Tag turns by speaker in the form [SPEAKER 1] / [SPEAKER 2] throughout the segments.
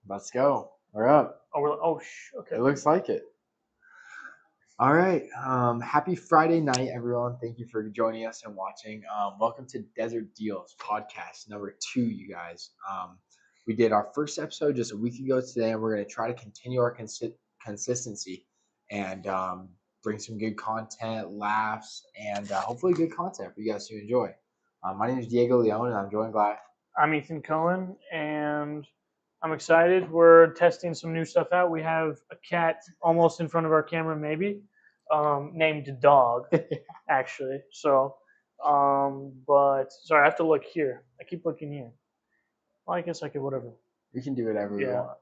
[SPEAKER 1] Let's go. We're up.
[SPEAKER 2] Okay.
[SPEAKER 1] It looks like it. All right. Happy Friday night, everyone. Thank you for joining us and watching. Welcome to Desert Deals podcast number 2, you guys. We did our first episode just a week ago today, and we're going to try to continue our consistency and bring some good content, laughs, and hopefully good content for you guys to enjoy. My name is Diego Leon, and I'm joined by.
[SPEAKER 2] I'm Ethan Cohen, and I'm excited. We're testing some new stuff out. We have a cat almost in front of our camera, maybe, named Dog, actually. So, but sorry, I have to look here. I keep looking here. Well, I guess I could whatever.
[SPEAKER 1] We can do whatever we
[SPEAKER 2] Yeah.
[SPEAKER 1] want.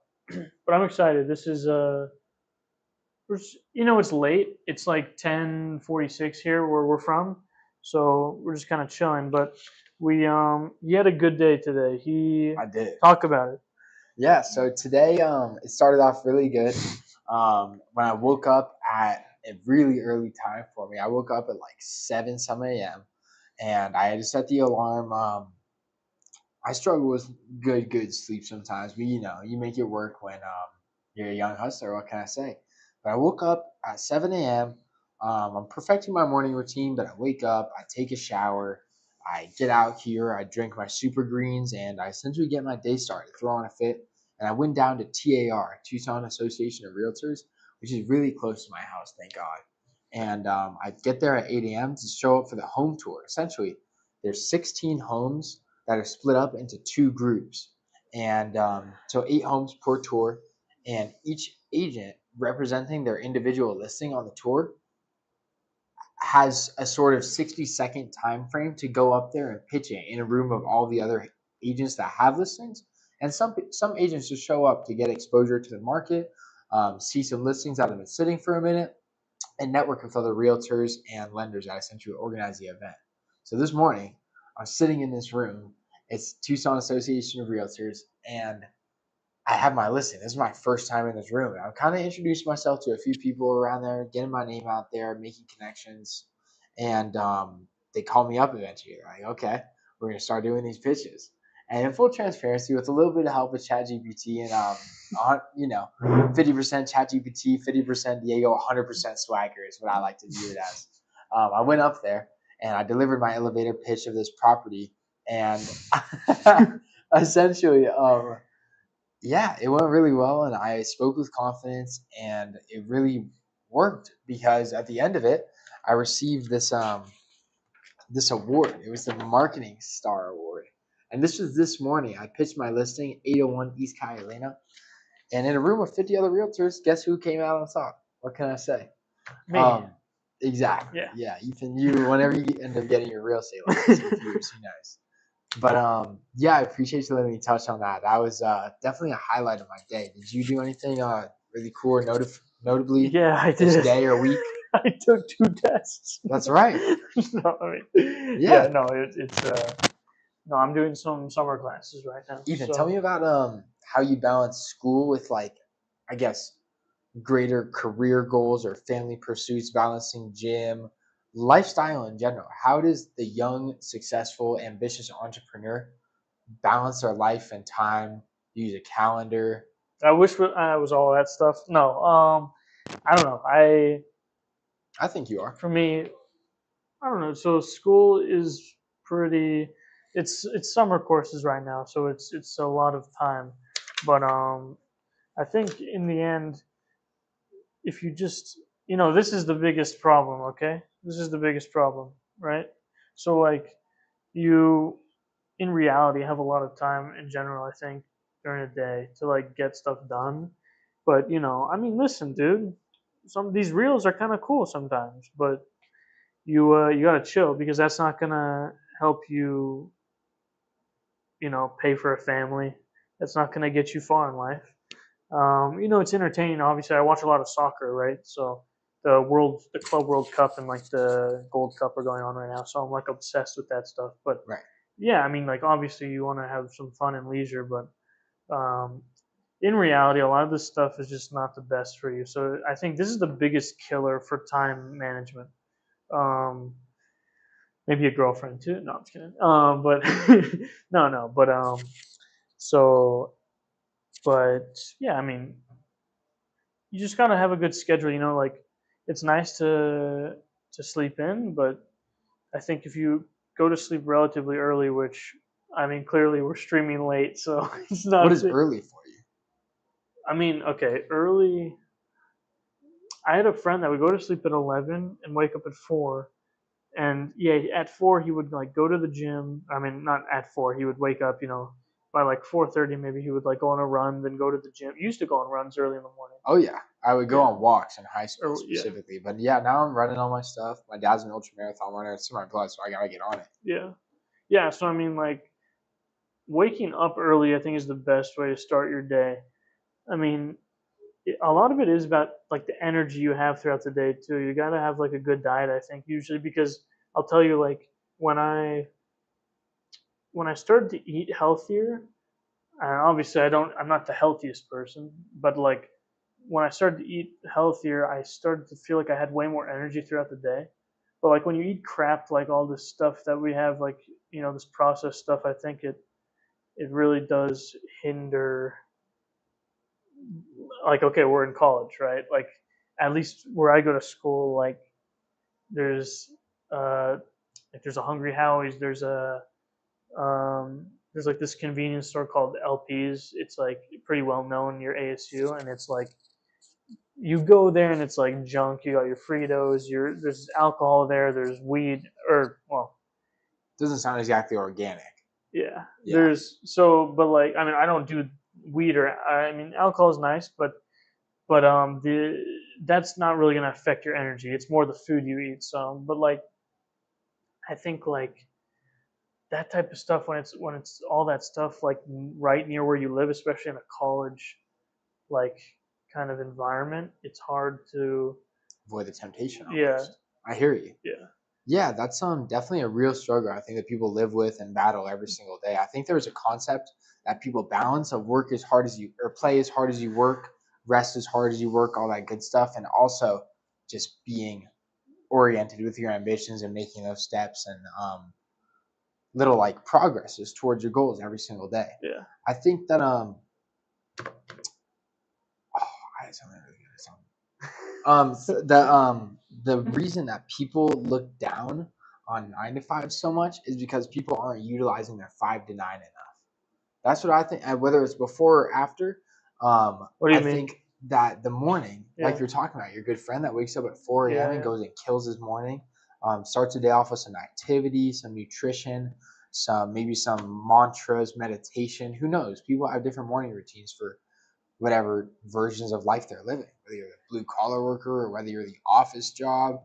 [SPEAKER 2] But I'm excited. This is it's late. It's like 10:46 here where we're from, so we're just kind of chilling. But he had a good day today.
[SPEAKER 1] I did.
[SPEAKER 2] Talk about it.
[SPEAKER 1] Yeah, so today it started off really good. When I woke up at a really early time for me, I woke up at like 7 some a.m. and I had to set the alarm. I struggle with good sleep sometimes, but you make it work when you're a young hustler. What can I say? But I woke up at 7 a.m. I'm perfecting my morning routine, but I wake up, I take a shower, I get out here, I drink my super greens, and I essentially get my day started, throw on a fit. And I went down to TAR, Tucson Association of Realtors, which is really close to my house, thank God. And I get there at 8 a.m. to show up for the home tour. Essentially, there's 16 homes that are split up into 2 groups. And so 8 homes per tour, and each agent representing their individual listing on the tour has a sort of 60-second time frame to go up there and pitch it in a room of all the other agents that have listings. And some agents just show up to get exposure to the market, see some listings that have been sitting for a minute, and network with other realtors and lenders that essentially organize the event. So this morning, I was sitting in this room. It's Tucson Association of Realtors, and I have my listing. This is my first time in this room. And I'm kind of introduced myself to a few people around there, getting my name out there, making connections. And they called me up eventually. They're like, okay, we're going to start doing these pitches. And in full transparency, with a little bit of help with ChatGPT and, 50% ChatGPT, 50% Diego, 100% Swagger is what I like to do it as. I went up there and I delivered my elevator pitch of this property. And essentially, yeah, it went really well, and I spoke with confidence, and it really worked because at the end of it, I received this award. It was the Marketing Star Award, and this was this morning. I pitched my listing, 801 East Catalina, and in a room of 50 other realtors, guess who came out on top? What can I say?
[SPEAKER 2] Me.
[SPEAKER 1] Exactly.
[SPEAKER 2] Yeah.
[SPEAKER 1] Yeah, Ethan, whenever you end up getting your real estate license, who knows? But yeah, I appreciate you letting me touch on that. That was definitely a highlight of my day. Did you do anything really cool or notably
[SPEAKER 2] Yeah, I
[SPEAKER 1] this
[SPEAKER 2] did.
[SPEAKER 1] day or week?
[SPEAKER 2] I took 2 tests.
[SPEAKER 1] That's right.
[SPEAKER 2] No, I mean,
[SPEAKER 1] Yeah.
[SPEAKER 2] no, it's no, I'm doing some summer classes right now.
[SPEAKER 1] Ethan,
[SPEAKER 2] so.
[SPEAKER 1] tell me about how you balance school with, like, I guess, greater career goals or family pursuits, balancing gym, lifestyle in general. How does the young, successful, ambitious entrepreneur balance their life and time, use a calendar?
[SPEAKER 2] I wish I was all that stuff. No, I don't know.
[SPEAKER 1] I think you are.
[SPEAKER 2] For me, I don't know. So school is pretty. It's summer courses right now, so it's a lot of time. But I think in the end, if you just this is the biggest problem. Okay, this is the biggest problem, right? So like you in reality have a lot of time in general. I think during a day to like get stuff done. But I mean, listen, dude. Some of these reels are kind of cool sometimes, but you gotta chill because that's not gonna help you pay for a family. That's not gonna get you far in life. It's entertaining. Obviously, I watch a lot of soccer, right? So the Club World Cup and like the Gold Cup are going on right now. So I'm like obsessed with that stuff. But
[SPEAKER 1] Right.
[SPEAKER 2] yeah, I mean, like obviously you want to have some fun and leisure, but in reality, a lot of this stuff is just not the best for you. So I think this is the biggest killer for time management. Um, Maybe a girlfriend too. No, I'm just kidding. But no. But so But yeah, I mean, you just gotta have a good schedule. Like it's nice to sleep in, but I think if you go to sleep relatively early, which I mean, clearly we're streaming late, so it's
[SPEAKER 1] What
[SPEAKER 2] not.
[SPEAKER 1] is early for you?
[SPEAKER 2] I mean, okay, early. I had a friend that would go to sleep at 11 and wake up at 4. And yeah, at 4 he would like go to the gym. I mean, not at 4. He would wake up, by like 4:30 maybe he would like go on a run, then go to the gym. He used to go on runs early in the morning.
[SPEAKER 1] Oh yeah, I would go
[SPEAKER 2] Yeah.
[SPEAKER 1] on walks in high school
[SPEAKER 2] Or yeah,
[SPEAKER 1] specifically, but yeah, now I'm running all my stuff. My dad's an ultra marathon runner. It's in my blood, so I gotta get on it.
[SPEAKER 2] yeah, yeah. So I mean, like waking up early, I think is the best way to start your day. I mean, a lot of it is about like the energy you have throughout the day too. You got to have like a good diet, I think, usually because I'll tell you like when I when I started to eat healthier, and obviously I'm not the healthiest person, but like when I started to eat healthier, I started to feel like I had way more energy throughout the day. But like when you eat crap, like all this stuff that we have, like this processed stuff, I think it really does hinder. Like okay, we're in college, right? Like at least where I go to school, like there's uh like there's a Hungry Howie's, there's like this convenience store called LP's. It's like pretty well known near ASU, and it's like you go there and it's like junk. You got your Fritos, there's alcohol there, there's weed, or well,
[SPEAKER 1] Doesn't sound exactly organic.
[SPEAKER 2] yeah,
[SPEAKER 1] Yeah,
[SPEAKER 2] there's so, but like I mean, I don't do weed or I mean, alcohol is nice, but the that's not really gonna affect your energy. It's more the food you eat. So, but like I think like that type of stuff when it's all that stuff like right near where you live, especially in a college like kind of environment, it's hard to.
[SPEAKER 1] avoid the temptation
[SPEAKER 2] Yeah,
[SPEAKER 1] almost. I hear you.
[SPEAKER 2] yeah,
[SPEAKER 1] Yeah, that's definitely a real struggle. I think that people live with and battle every single day. I think there's a concept that people balance of work as hard as you or play as hard as you work, rest as hard as you work, all that good stuff, and also just being oriented with your ambitions and making those steps and little like progresses towards your goals every single day.
[SPEAKER 2] yeah,
[SPEAKER 1] I think that I had something really good to tell the reason that people look down on 9 to 5 so much is because people aren't utilizing their 5 to 9 enough. That's what I think. And whether it's before or after,
[SPEAKER 2] what do
[SPEAKER 1] I
[SPEAKER 2] you mean?
[SPEAKER 1] think that the morning, like
[SPEAKER 2] Yeah,
[SPEAKER 1] you're talking about, your good friend that wakes up at 4 a.m.
[SPEAKER 2] yeah,
[SPEAKER 1] and
[SPEAKER 2] yeah,
[SPEAKER 1] goes and kills his morning, starts the day off with some activity, some nutrition, maybe some mantras, meditation. Who knows? People have different morning routines for whatever versions of life they're living, whether you're a blue collar worker or whether you're the office job,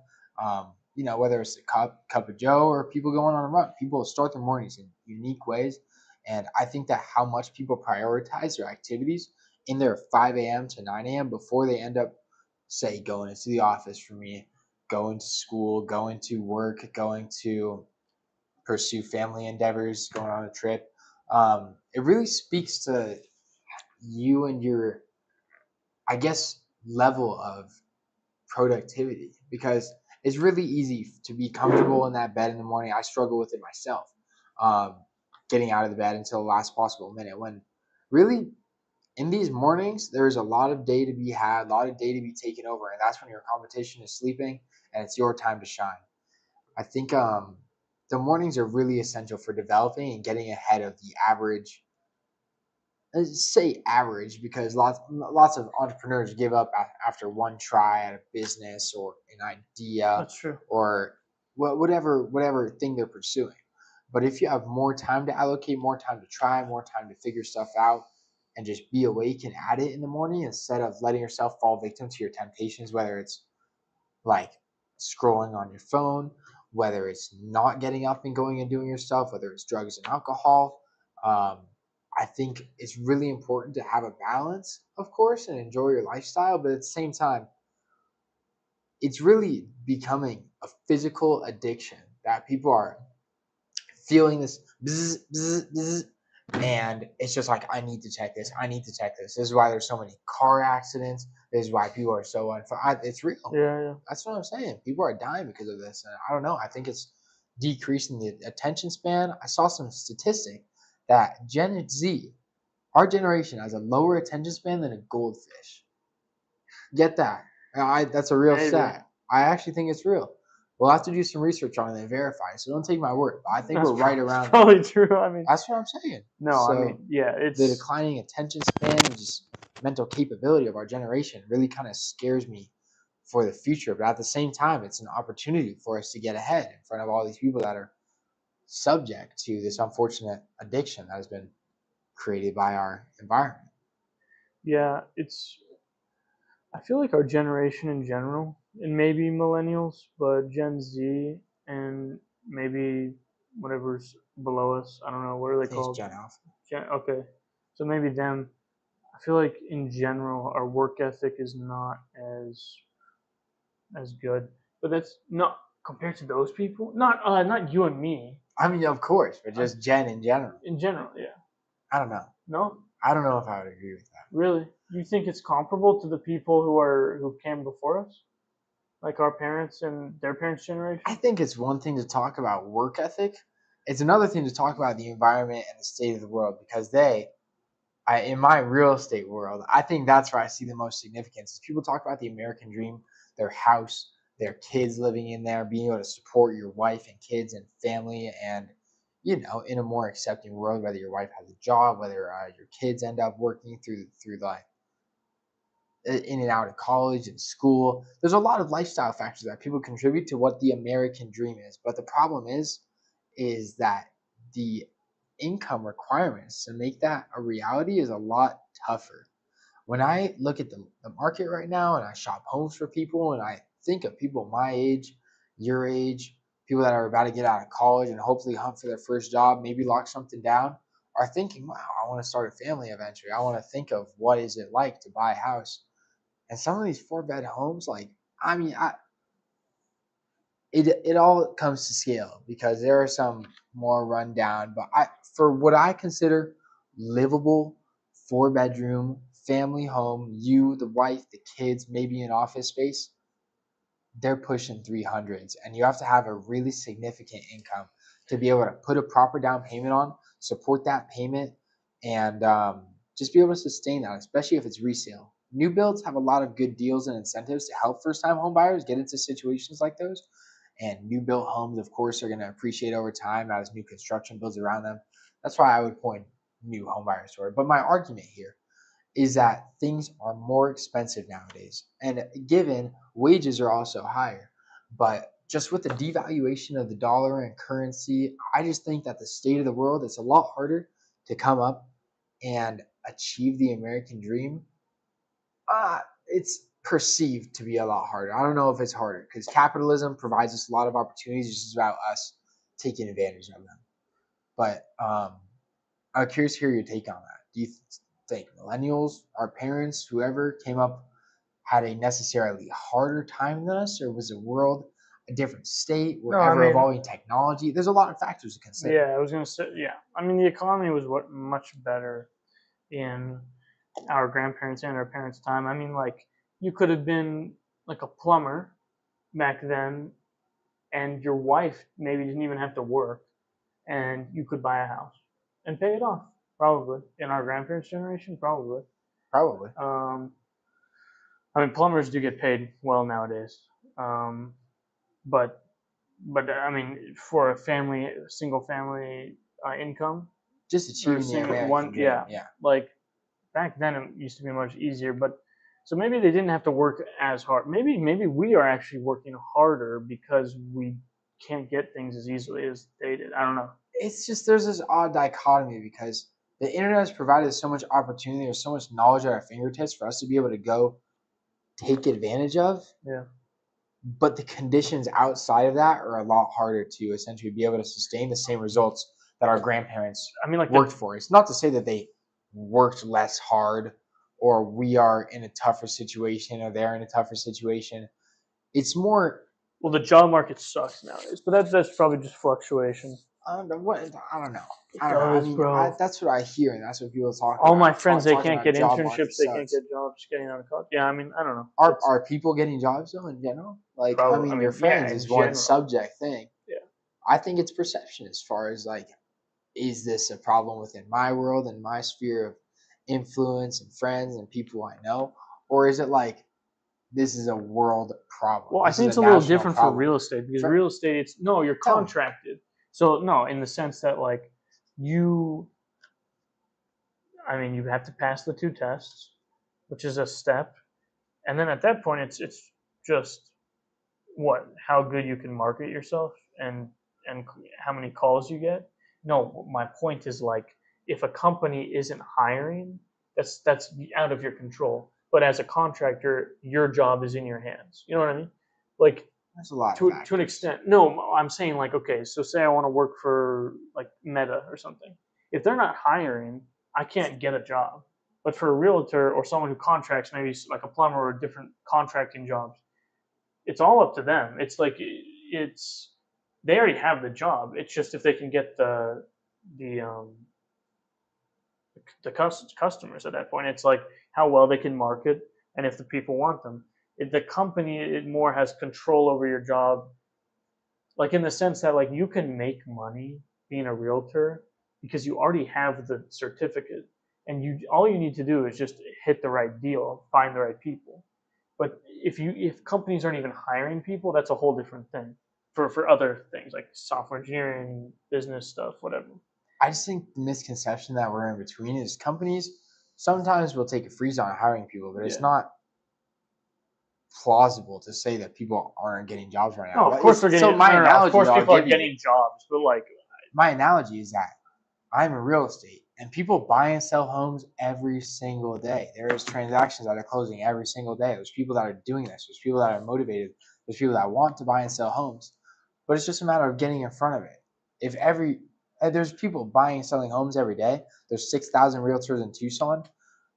[SPEAKER 1] whether it's a cup of Joe or people going on a run. People start their mornings in unique ways. And I think that how much people prioritize their activities in their 5 a.m. to 9 a.m. before they end up, say, going into the office for me, going to school, going to work, going to pursue family endeavors, going on a trip. It really speaks to you and your, I guess, level of productivity because it's really easy to be comfortable in that bed in the morning. I struggle with it myself, um, getting out of the bed until the last possible minute. When really in these mornings, there's a lot of day to be had, a lot of day to be taken over, and that's when your competition is sleeping and it's your time to shine. I think the mornings are really essential for developing and getting ahead of the average, say average, because lots of entrepreneurs give up after one try at a business or an idea
[SPEAKER 2] that's true.
[SPEAKER 1] or whatever thing they're pursuing. But if you have more time to allocate, more time to try, more time to figure stuff out, and just be awake and at it in the morning instead of letting yourself fall victim to your temptations, whether it's like scrolling on your phone, whether it's not getting up and going and doing your stuff, whether it's drugs and alcohol. Um, I think it's really important to have a balance, of course, and enjoy your lifestyle, but at the same time, it's really becoming a physical addiction that people are feeling this bzz, bzz, bzz, and it's just like I need to check this. I need to check this. This is why there's so many car accidents. This is why people are so unfun. It's real.
[SPEAKER 2] Yeah, yeah,
[SPEAKER 1] That's what I'm saying. People are dying because of this, and I don't know. I think it's decreasing the attention span. I saw some statistic that Gen Z Our generation has a lower attention span than a goldfish. Get that? That's a real
[SPEAKER 2] Maybe.
[SPEAKER 1] stat. I actually think it's real. We'll have to do some research on it and verify. So don't take my word. But I think we're right around there.
[SPEAKER 2] Probably true. I mean,
[SPEAKER 1] That's what I'm saying.
[SPEAKER 2] no, I
[SPEAKER 1] So
[SPEAKER 2] mean, yeah,
[SPEAKER 1] the
[SPEAKER 2] it's
[SPEAKER 1] declining attention span and just mental capability of our generation really kind of scares me for the future. But at the same time, it's an opportunity for us to get ahead in front of all these people that are subject to this unfortunate addiction that has been created by our environment.
[SPEAKER 2] yeah, it's. I feel like our generation in general, and maybe millennials, but Gen Z and maybe whatever's below us. I don't know what are
[SPEAKER 1] I
[SPEAKER 2] they
[SPEAKER 1] think it's
[SPEAKER 2] called.
[SPEAKER 1] Gen Alpha.
[SPEAKER 2] Okay, so maybe them. I feel like in general our work ethic is not as good, but that's not compared to those people. Not you and me.
[SPEAKER 1] I mean, of course, but just Gen in general.
[SPEAKER 2] In general, yeah.
[SPEAKER 1] I don't know.
[SPEAKER 2] No,
[SPEAKER 1] I don't know if I would agree with that.
[SPEAKER 2] really. You think it's comparable to the people who came before us, like our parents and their parents' generation?
[SPEAKER 1] I think it's one thing to talk about work ethic. It's another thing to talk about the environment and the state of the world because in my real estate world, I think that's where I see the most significance. Is people talk about the American dream, their house, their kids living in there, being able to support your wife and kids and family, and in a more accepting world, whether your wife has a job, whether your kids end up working through life in and out of college and school. There's a lot of lifestyle factors that people contribute to what the American dream is. But the problem is that the income requirements to make that a reality is a lot tougher. When I look at the market right now and I shop homes for people and I think of people my age, your age, people that are about to get out of college and hopefully hunt for their first job, maybe lock something down, are thinking, wow, I want to start a family eventually. I want to think of what is it like to buy a house. And some of these 4-bed homes, like, I mean, it all comes to scale because there are some more rundown, but for what I consider livable 4-bedroom family home, you, the wife, the kids, maybe an office space, they're pushing 300s, and you have to have a really significant income to be able to put a proper down payment on, support that payment, and just be able to sustain that, especially if it's resale. New builds have a lot of good deals and incentives to help first-time home buyers get into situations like those. And new built homes, of course, are going to appreciate over time as new construction builds around them. That's why I would point new home buyers toward. But my argument here is that things are more expensive nowadays. And given wages are also higher. But just with the devaluation of the dollar and currency, I just think that the state of the world, it's a lot harder to come up and achieve the American dream. It's perceived to be a lot harder. I don't know if it's harder because capitalism provides us a lot of opportunities. It's just about us taking advantage of them. But I'm curious to hear your take on that. Do you think millennials, our parents, whoever came up, had a necessarily harder time than us, or was the world a different state? We're ever evolving technology. There's a lot of factors to consider.
[SPEAKER 2] Yeah, I was gonna say. Yeah, I mean the economy was much better in our grandparents and our parents' time. I mean, like you could have been like a plumber back then, and your wife maybe didn't even have to work, and you could buy a house and pay it off. Probably in our grandparents' generation, probably.
[SPEAKER 1] Probably.
[SPEAKER 2] I mean, plumbers do get paid well nowadays, but I mean, for a family, single family income,
[SPEAKER 1] just achieving the American dream. Yeah.
[SPEAKER 2] Like back then, it used to be much easier, but so maybe they didn't have to work as hard. Maybe we are actually working harder because we can't get things as easily as they did. I don't know.
[SPEAKER 1] It's just there's this odd dichotomy because the internet has provided so much opportunity or so much knowledge at our fingertips for us to be able to go take advantage of.
[SPEAKER 2] Yeah.
[SPEAKER 1] But the conditions outside of that are a lot harder to essentially be able to sustain the same results that our grandparents worked for. It's not to say that they worked less hard or we are in a tougher situation or they're in a tougher situation. It's more.
[SPEAKER 2] Well, the job market sucks nowadays, but that's probably just fluctuation.
[SPEAKER 1] I don't know. That's what I hear, and that's what people talk about.
[SPEAKER 2] All my friends, they can't get internships, they can't get jobs getting out of college. Yeah, I mean, I don't know.
[SPEAKER 1] Are people getting jobs though in general? Like, probably, your friends is one subject thing.
[SPEAKER 2] Yeah.
[SPEAKER 1] I think it's perception as far as like, is this a problem within my world and my sphere of influence and friends and people I know, or is it like this is a world problem?
[SPEAKER 2] Well, I
[SPEAKER 1] This is
[SPEAKER 2] think
[SPEAKER 1] a
[SPEAKER 2] it's a little
[SPEAKER 1] national
[SPEAKER 2] different for
[SPEAKER 1] problem.
[SPEAKER 2] real estate because
[SPEAKER 1] For,
[SPEAKER 2] real estate, it's no, you're
[SPEAKER 1] tell me.
[SPEAKER 2] contracted. So no, in the sense that like you, I mean, you have to pass the two tests, which is a step, and then at that point, it's just what how good you can market yourself and how many calls you get. No, my point is like if a company isn't hiring, that's out of your control. But as a contractor, your job is in your hands. You know what I mean? Like
[SPEAKER 1] There's a lot of
[SPEAKER 2] to an
[SPEAKER 1] factors.
[SPEAKER 2] extent. No, I'm saying like okay, so say I want to work for like Meta or something. If they're not hiring, I can't get a job. But for a realtor or someone who contracts, maybe like a plumber or different contracting jobs, it's all up to them. It's like it's they already have the job. It's just if they can get the um the customers at that point. It's like how well they can market and if the people want them. The company it more has control over your job, like in the sense that like you can make money being a realtor because you already have the certificate and you all you need to do is just hit the right deal, find the right people. But if companies aren't even hiring people, that's a whole different thing for other things like software engineering, business stuff, whatever.
[SPEAKER 1] I just think the misconception that we're in between is companies sometimes will take a freeze on hiring people, but it's
[SPEAKER 2] Yeah.
[SPEAKER 1] not plausible to say that people aren't getting jobs right
[SPEAKER 2] No,
[SPEAKER 1] now.
[SPEAKER 2] of course they're
[SPEAKER 1] So
[SPEAKER 2] getting.
[SPEAKER 1] my
[SPEAKER 2] No, no, no. Of
[SPEAKER 1] analogy
[SPEAKER 2] course
[SPEAKER 1] that I'll
[SPEAKER 2] people are
[SPEAKER 1] give you,
[SPEAKER 2] getting jobs, but like,
[SPEAKER 1] my analogy is that I'm in real estate and people buy and sell homes every single day. There's transactions that are closing every single day. There's people that are doing this. There's people that are motivated. There's people that want to buy and sell homes, but it's just a matter of getting in front of it. If there's people buying and selling homes every day. There's 6,000 realtors in Tucson.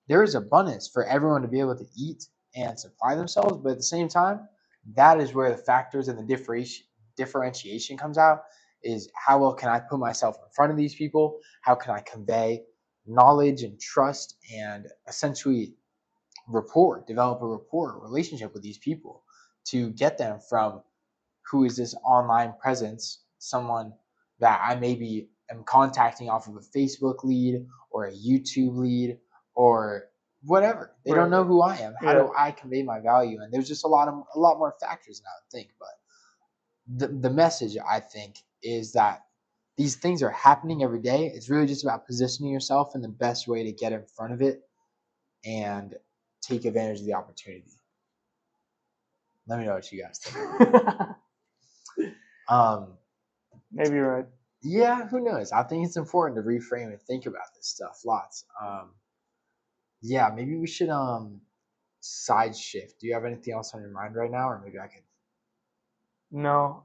[SPEAKER 1] There is abundance for everyone to be able to eat and supply themselves, but at the same time, that is where the factors and the differentiation comes out, is how well can I put myself in front of these people? How can I convey knowledge and trust and essentially develop a rapport, relationship with these people to get them from who is this online presence, someone that I maybe am contacting off of a Facebook lead or a YouTube lead or whatever. They don't know who I am. How do I convey my value? And there's just a lot more factors than I would think. But the message I think is that these things are happening every day. It's really just about positioning yourself in the best way to get in front of it and take advantage of the opportunity. Let me know what you guys think.
[SPEAKER 2] Maybe you're right.
[SPEAKER 1] Yeah, who knows? I think it's important to reframe and think about this stuff lots. Yeah, maybe we should side shift. Do you have anything else on your mind right now, or maybe I could?
[SPEAKER 2] No,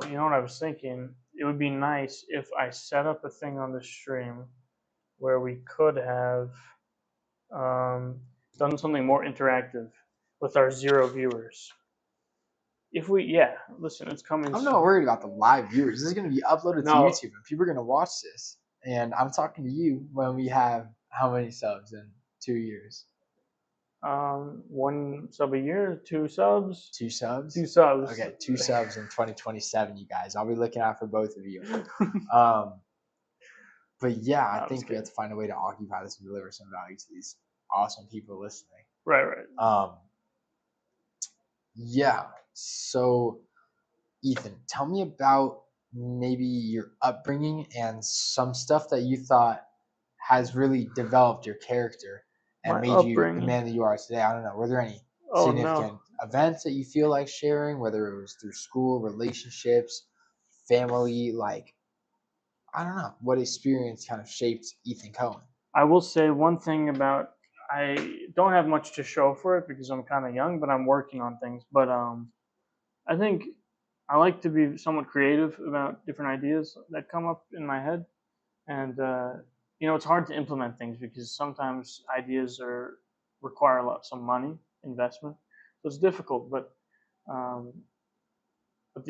[SPEAKER 2] you know what I was thinking? It would be nice if I set up a thing on the stream where we could have um, done something more interactive with our 0 viewers. If we, yeah, listen, it's coming.
[SPEAKER 1] I'm not worried about the live viewers. This is going to be uploaded to
[SPEAKER 2] No,
[SPEAKER 1] YouTube, and people are going to watch this. And I'm talking to you when we have how many subs in 2 years?
[SPEAKER 2] 1 sub a year, 2 subs,
[SPEAKER 1] 2 subs.
[SPEAKER 2] 2 subs.
[SPEAKER 1] Okay, 2 subs in 2027, you guys. I'll be looking out for both of you. But yeah, I think we have to find a way to occupy this and deliver some value to these awesome people listening.
[SPEAKER 2] Right.
[SPEAKER 1] Yeah. So, Ethan, tell me about maybe your upbringing and some stuff that you thought has really developed your character and made you the man that you are today. I don't know. Were there any significant events that you feel like sharing, whether it was through school, relationships, family, like, I don't know, what experience kind of shaped Ethan Cohen?
[SPEAKER 2] I will say one thing about I don't have much to show for it because I'm kind of young, but I'm working on things. But I think I like to be somewhat creative about different ideas that come up in my head, and you know it's hard to implement things because sometimes ideas require some money investment, so it's difficult. Um,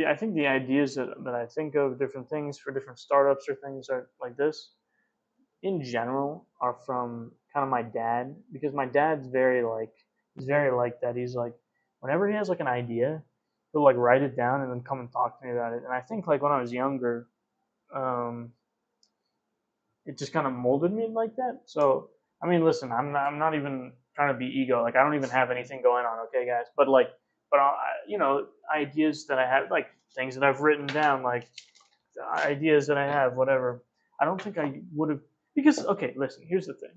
[SPEAKER 2] I think the ideas that I think of different things for different startups or things are like this in general are from kind of my dad because my dad's he's very like that. He's like whenever he has like an idea, he'll like write it down and then come and talk to me about it. And I think like when I was younger, um, it just kind of molded me like that. So I mean, listen, I'm not even trying to be ego. Like, I don't even have anything going on, okay, guys. But like, you know, ideas that I have, like things that I've written down, like ideas that I have, whatever. I don't think I would have because okay, listen. Here's the thing: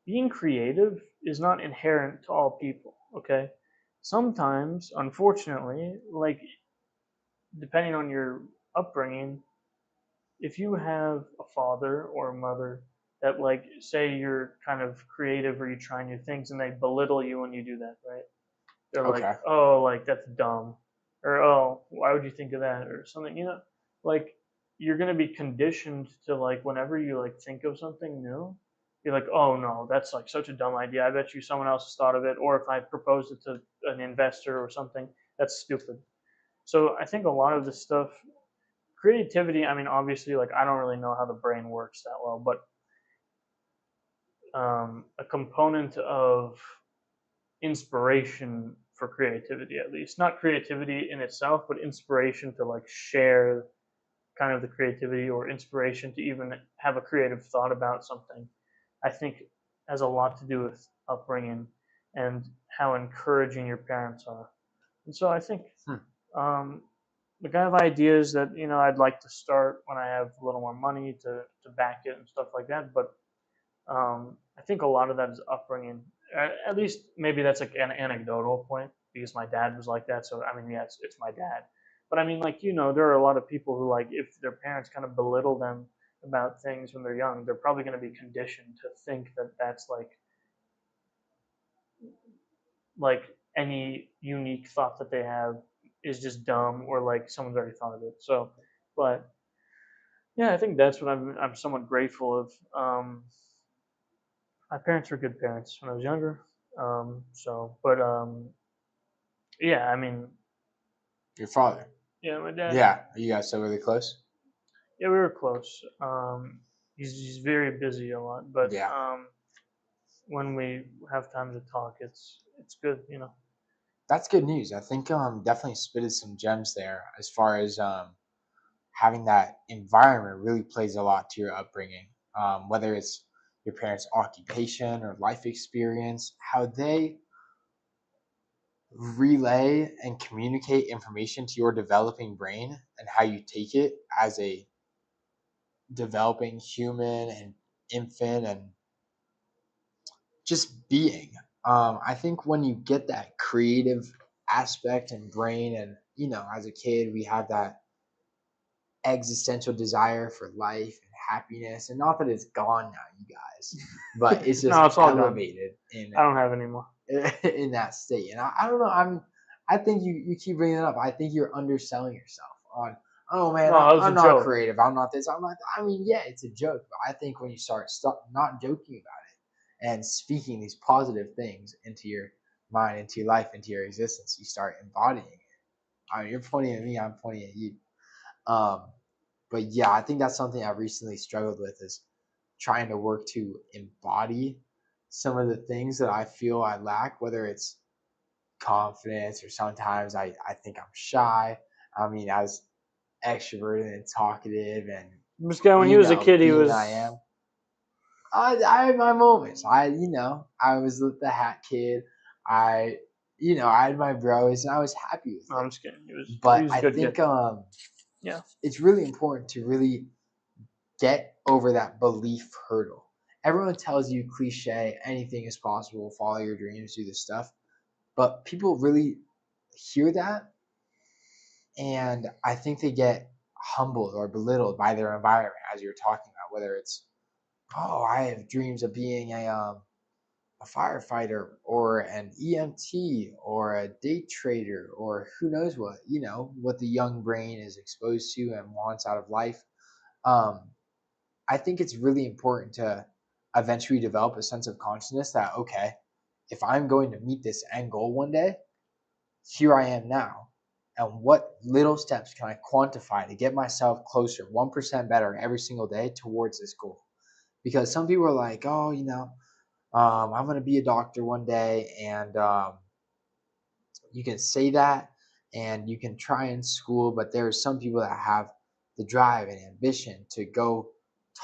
[SPEAKER 2] being creative is not inherent to all people. Okay, sometimes, unfortunately, like depending on your upbringing, if you have a father or a mother that like say you're kind of creative or you try new things and they belittle you when you do that, right? They're like,
[SPEAKER 1] Okay.
[SPEAKER 2] oh, like that's dumb, or oh, why would you think of that, or something, you know, like you're gonna be conditioned to like whenever you like think of something new, you're like, oh no, that's like such a dumb idea. I bet you someone else has thought of it, or if I proposed it to an investor or something, that's stupid. So I think a lot of this stuff, creativity. I mean, obviously, like I don't really know how the brain works that well, but a component of inspiration for creativity, at least not creativity in itself, but inspiration to like share kind of the creativity or inspiration to even have a creative thought about something, I think has a lot to do with upbringing and how encouraging your parents are. And so I think
[SPEAKER 1] Hmm.
[SPEAKER 2] um, like I have ideas that you know I'd like to start when I have a little more money to back it and stuff like that. But I think a lot of that is upbringing. At least maybe that's like an anecdotal point because my dad was like that. So I mean, yeah, it's my dad. But I mean, like you know, there are a lot of people who like if their parents kind of belittle them about things when they're young, they're probably going to be conditioned to think that that's like any unique thought that they have is just dumb or like someone's already thought of it. So, but yeah, I think that's what I'm somewhat grateful of. My parents were good parents when I was younger. But yeah, I mean,
[SPEAKER 1] Your father.
[SPEAKER 2] yeah, my dad.
[SPEAKER 1] Yeah. Are you guys still really close?
[SPEAKER 2] Yeah, we were close. He's very busy a lot, but
[SPEAKER 1] Yeah.
[SPEAKER 2] when we have time to talk, it's good, you know.
[SPEAKER 1] That's good news. I think definitely spitted some gems there as far as having that environment really plays a lot to your upbringing. Whether it's your parents' occupation or life experience, how they relay and communicate information to your developing brain and how you take it as a developing human and infant and just being. I think when you get that creative aspect and brain, and as a kid, we have that existential desire for life and happiness, and not that it's gone now, you guys, but it's just
[SPEAKER 2] No, it's all gone.
[SPEAKER 1] elevated in
[SPEAKER 2] I don't have any more.
[SPEAKER 1] in that state. And I don't know. I think you keep bringing it up. I think you're underselling yourself on. Oh man,
[SPEAKER 2] No, it was
[SPEAKER 1] I'm
[SPEAKER 2] a
[SPEAKER 1] not
[SPEAKER 2] joke.
[SPEAKER 1] creative. I'm not this. I'm not. I mean, yeah, it's a joke, but I think when you start not joking about it and speaking these positive things into your mind, into your life, into your existence, you start embodying it. I mean, you're pointing at me. I'm pointing at you. Um, but yeah, I think that's something I've recently struggled with is trying to work to embody some of the things that I feel I lack, whether it's confidence or sometimes I think I'm shy. I mean, as extroverted and talkative and
[SPEAKER 2] This guy, when he was a kid, he
[SPEAKER 1] being
[SPEAKER 2] was.
[SPEAKER 1] I am. I had my moments. I was the hat kid. I I had my bros and I was happy with
[SPEAKER 2] No,
[SPEAKER 1] it.
[SPEAKER 2] I'm just kidding. He
[SPEAKER 1] But
[SPEAKER 2] was a
[SPEAKER 1] I
[SPEAKER 2] good kid.
[SPEAKER 1] think
[SPEAKER 2] Yeah.
[SPEAKER 1] it's really important to really get over that belief hurdle. Everyone tells you cliche, anything is possible, follow your dreams, do this stuff. But people really hear that and I think they get humbled or belittled by their environment as you're talking about, whether it's, oh, I have dreams of being a firefighter or an EMT or a day trader or who knows what, what the young brain is exposed to and wants out of life. Um, I think it's really important to eventually develop a sense of consciousness that, okay, if I'm going to meet this end goal one day, here I am now. And what little steps can I quantify to get myself closer, 1% better every single day towards this goal? Because some people are like, oh, I'm going to be a doctor one day. And you can say that and you can try in school, but there are some people that have the drive and ambition to go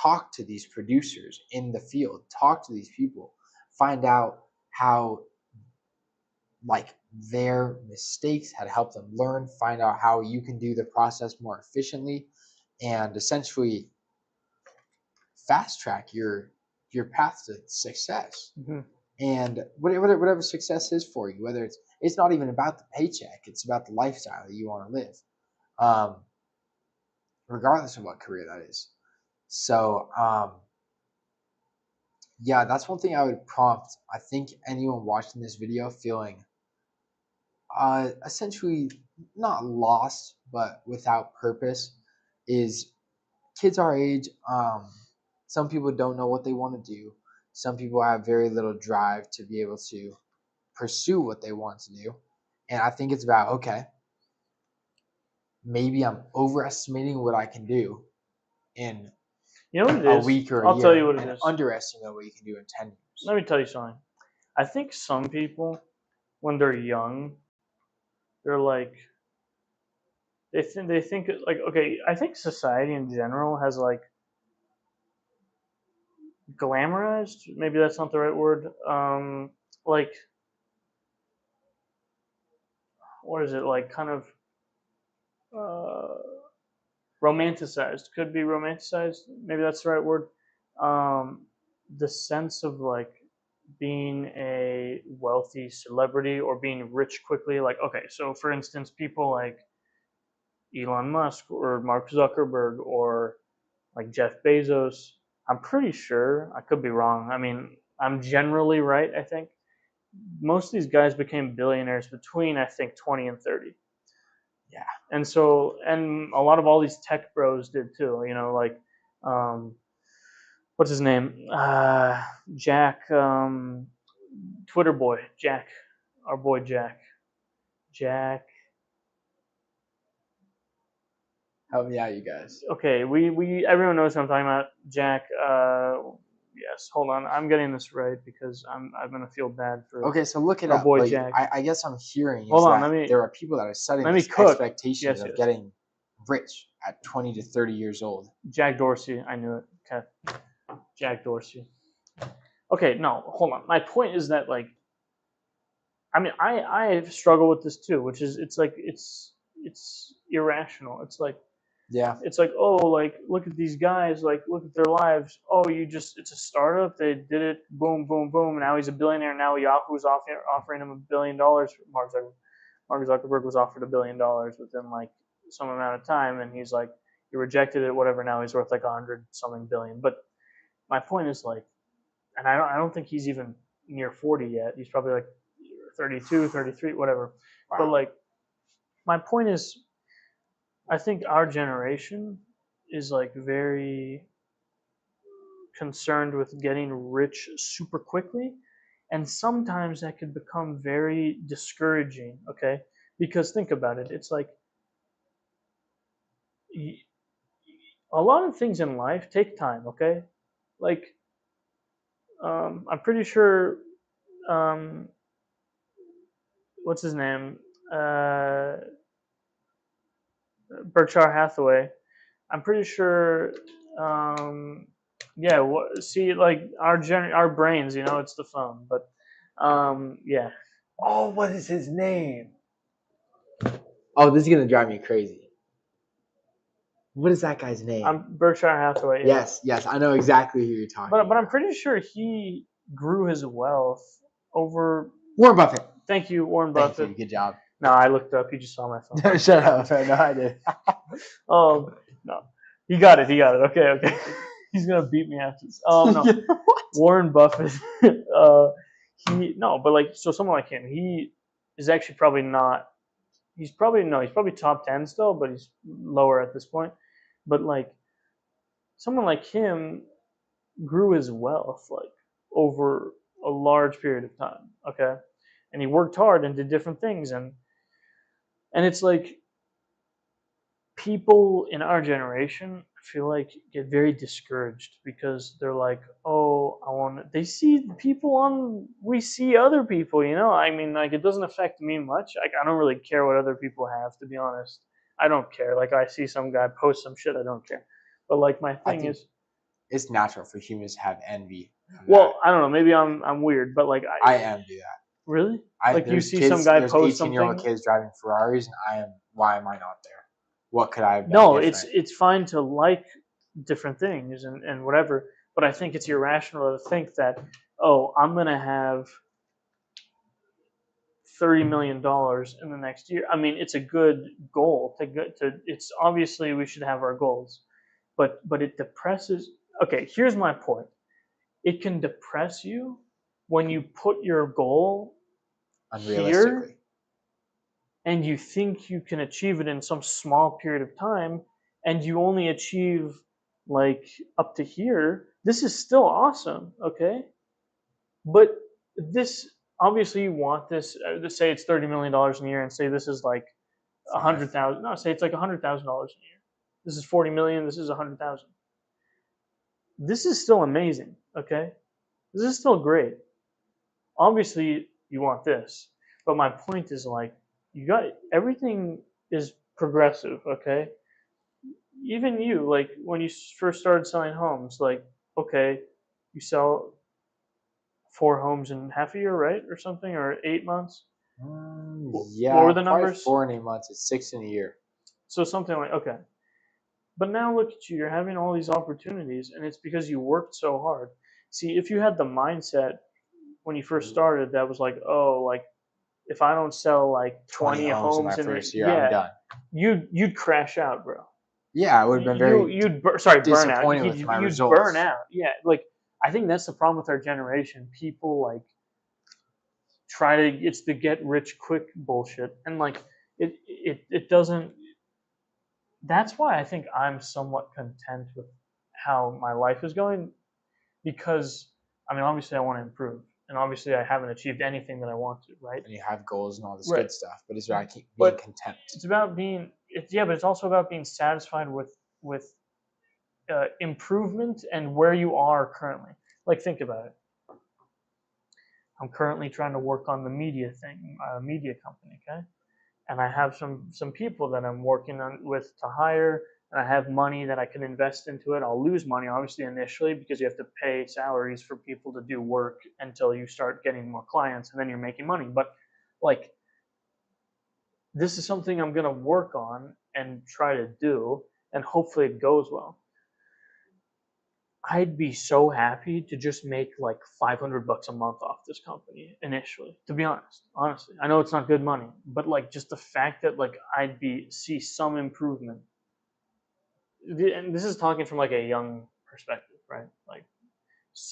[SPEAKER 1] talk to these producers in the field, talk to these people, find out how like their mistakes had helped them learn, find out how you can do the process more efficiently, and essentially fast track your path to success.
[SPEAKER 2] Mm-hmm.
[SPEAKER 1] And whatever success is for you, whether it's not even about the paycheck, it's about the lifestyle that you want to live, regardless of what career that is. So yeah, that's one thing I would prompt. I think anyone watching this video feeling essentially not lost but without purpose is kids our age. Some people don't know what they want to do. Some people have very little drive to be able to pursue what they want to do. And I think it's about, okay, maybe I'm overestimating what I can do in
[SPEAKER 2] a
[SPEAKER 1] week or a
[SPEAKER 2] I'll
[SPEAKER 1] year,
[SPEAKER 2] tell you what it
[SPEAKER 1] and
[SPEAKER 2] is.
[SPEAKER 1] underestimate what you can do in 10 years.
[SPEAKER 2] Let me tell you something. I think some people, when they're young, they're like, they think like, okay, I think society in general has like glamorized, maybe that's not the right word, like, what is it, like kind of romanticized, could be romanticized, maybe that's the right word, the sense of like being a wealthy celebrity or being rich quickly. Like, okay, so for instance, people like Elon Musk or Mark Zuckerberg or like Jeff Bezos, I'm pretty sure, I could be wrong, I mean, I'm generally right, I think. Most of these guys became billionaires between, I think, 20 and 30.
[SPEAKER 1] Yeah.
[SPEAKER 2] And so, and a lot of all these tech bros did too, like, what's his name? Jack, Twitter boy, Jack, our boy Jack. Jack.
[SPEAKER 1] Help me out, you guys.
[SPEAKER 2] Okay, we everyone knows who I'm talking about. Jack. Yes, hold on. I'm getting this right because I'm gonna feel bad for.
[SPEAKER 1] Okay, so look it
[SPEAKER 2] our
[SPEAKER 1] up.
[SPEAKER 2] boy
[SPEAKER 1] Like,
[SPEAKER 2] Jack.
[SPEAKER 1] I guess I'm hearing
[SPEAKER 2] Hold
[SPEAKER 1] is
[SPEAKER 2] on,
[SPEAKER 1] that there are people that are setting
[SPEAKER 2] let me
[SPEAKER 1] this
[SPEAKER 2] cook.
[SPEAKER 1] expectation
[SPEAKER 2] Yes,
[SPEAKER 1] of
[SPEAKER 2] yes.
[SPEAKER 1] getting rich at 20 to 30 years old.
[SPEAKER 2] Jack Dorsey. I knew it. Okay. Jack Dorsey. Okay, no, hold on. My point is that, like, I mean, I struggle with this too, which is it's like it's irrational. It's like,
[SPEAKER 1] Yeah.
[SPEAKER 2] it's like, oh, like, look at these guys, like, look at their lives. Oh, it's a startup. They did it, boom, boom, boom. Now he's a billionaire. Now Yahoo's offering him $1 billion. Mark Zuckerberg was offered $1 billion within like some amount of time, and he's like, he rejected it, whatever. Now he's worth like 100-something billion. But my point is, like, and I don't think he's even near 40 yet. He's probably like 32, 33, whatever.
[SPEAKER 1] Wow.
[SPEAKER 2] But like, my point is, I think our generation is like very concerned with getting rich super quickly, and sometimes that could become very discouraging. Okay, because think about it, it's like a lot of things in life take time. Okay, like, I'm pretty sure, what's his name, Berkshire Hathaway. I'm pretty sure. Yeah. See, like our brains, it's the phone. But yeah.
[SPEAKER 1] Oh, what is his name? Oh, this is gonna drive me crazy. What is that guy's name?
[SPEAKER 2] I'm Berkshire Hathaway. Yeah.
[SPEAKER 1] Yes, I know exactly who you're talking about.
[SPEAKER 2] But I'm pretty sure he grew his wealth over
[SPEAKER 1] Warren Buffett.
[SPEAKER 2] Thank you, Warren Buffett.
[SPEAKER 1] Thank you. Good job.
[SPEAKER 2] No, I looked up. You just saw my phone.
[SPEAKER 1] Shut up. No, I did.
[SPEAKER 2] No. He got it. Okay. He's gonna beat me after this. No. Warren Buffett. So someone like him, he is actually probably not. He's probably top 10 still, but he's lower at this point. But like, someone like him grew his wealth like over a large period of time. Okay, and he worked hard and did different things, and it's like, people in our generation, I feel like, get very discouraged because they're like, oh, they see people we see other people, I mean, like, it doesn't affect me much. Like, I don't really care what other people have, to be honest. I don't care. Like, I see some guy post some shit, I don't care. But like, my thing is,
[SPEAKER 1] it's natural for humans to have envy.
[SPEAKER 2] Well, I don't know. Maybe I'm weird, but like
[SPEAKER 1] I envy that.
[SPEAKER 2] really like you
[SPEAKER 1] There's
[SPEAKER 2] see
[SPEAKER 1] kids,
[SPEAKER 2] some guy
[SPEAKER 1] there's
[SPEAKER 2] post
[SPEAKER 1] 18-year-old
[SPEAKER 2] something.
[SPEAKER 1] kids driving Ferraris, and why am I not there? What could I have done
[SPEAKER 2] No,
[SPEAKER 1] different?
[SPEAKER 2] it's fine to like different things and whatever, but I think it's irrational to think that I'm gonna have $30 million in the next year. I mean, it's a good goal to go to. It's obviously we should have our goals, but it depresses. Okay, here's my point. It can depress you when you put your goal here
[SPEAKER 1] Unrealistically.
[SPEAKER 2] and you think you can achieve it in some small period of time and you only achieve like up to here. This is still awesome, okay? But this obviously you want this. Let's say it's $30 million a year, and say this is like 100,000. No, say it's like $100,000 a year. This is 40 million. This is 100,000. This is still amazing. Okay, this is still great. Obviously, you want this, but my point is like you got everything is progressive. Okay, even you like when you first started selling homes, like okay, you sell 4 homes in half a year, right, or something, or 8 months. What were
[SPEAKER 1] Yeah,
[SPEAKER 2] the
[SPEAKER 1] probably
[SPEAKER 2] numbers?
[SPEAKER 1] 4 in 8 months. It's 6 in a year.
[SPEAKER 2] So something like okay. But now look at you. You're having all these opportunities, and it's because you worked so hard. See, if you had the mindset when you first started that was like, oh, like if I don't sell like
[SPEAKER 1] 20
[SPEAKER 2] 20
[SPEAKER 1] homes in my
[SPEAKER 2] homes in
[SPEAKER 1] first year, I'm
[SPEAKER 2] yeah,
[SPEAKER 1] done.
[SPEAKER 2] you'd crash out, bro.
[SPEAKER 1] Yeah, I would have been very
[SPEAKER 2] Burn out.
[SPEAKER 1] disappointed with my
[SPEAKER 2] You'd burn
[SPEAKER 1] results.
[SPEAKER 2] out. Yeah, like I think that's the problem with our generation. People like try to it's the get rich quick bullshit, and like it doesn't. That's why I think I'm somewhat content with how my life is going because I mean obviously I want to improve and obviously I haven't achieved anything that I want to, right?
[SPEAKER 1] And you have goals and all this
[SPEAKER 2] Right.
[SPEAKER 1] good stuff, but it's about being
[SPEAKER 2] But
[SPEAKER 1] content.
[SPEAKER 2] it's about yeah, but it's also about being satisfied with improvement and where you are currently. Like think about it. I'm currently trying to work on the media thing, media company, okay? And I have some people that I'm working on with to hire, and I have money that I can invest into it. I'll lose money obviously initially because you have to pay salaries for people to do work until you start getting more clients, and then you're making money. But like this is something I'm gonna work on and try to do, and hopefully it goes well. I'd be so happy to just make like $500 a month off this company initially. To be honest, honestly, I know it's not good money, but like just the fact that like see some improvement. And this is talking from like a young perspective, right? Like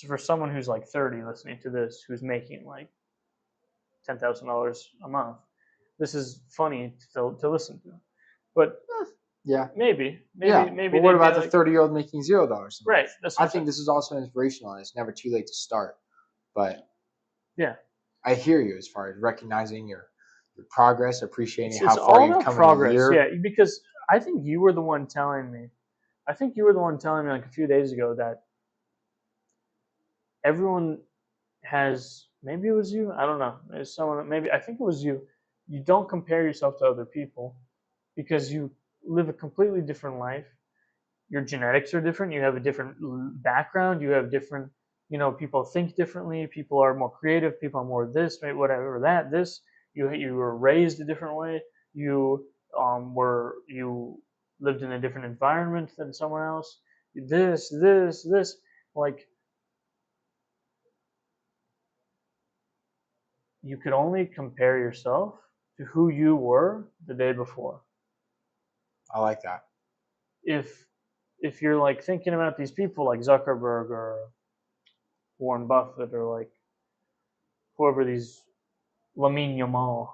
[SPEAKER 2] for someone who's like 30 listening to this, who's making like $10,000 a month, this is funny to listen to. But
[SPEAKER 1] Yeah.
[SPEAKER 2] maybe.
[SPEAKER 1] But what about the 30-year-old making $0?
[SPEAKER 2] Right. That's
[SPEAKER 1] I think this is also inspirational, and it's never too late to start. But
[SPEAKER 2] yeah,
[SPEAKER 1] I hear you as far as recognizing your progress, appreciating
[SPEAKER 2] it's
[SPEAKER 1] how
[SPEAKER 2] all
[SPEAKER 1] far you've
[SPEAKER 2] about
[SPEAKER 1] come
[SPEAKER 2] progress.
[SPEAKER 1] in a year.
[SPEAKER 2] Yeah, because I think you were the one telling me. I think you were the one telling me like a few days ago that everyone has. Maybe it was you. I don't know. It's someone. Maybe I think it was you. You don't compare yourself to other people because you live a completely different life. Your genetics are different. You have a different background. You have different. People think differently. People are more creative. People are more this, maybe whatever that. This. You were raised a different way. You lived in a different environment than someone else. This. Like you could only compare yourself to who you were the day before.
[SPEAKER 1] I like that.
[SPEAKER 2] If you're like thinking about these people like Zuckerberg or Warren Buffett or like whoever these Lamine Yamal.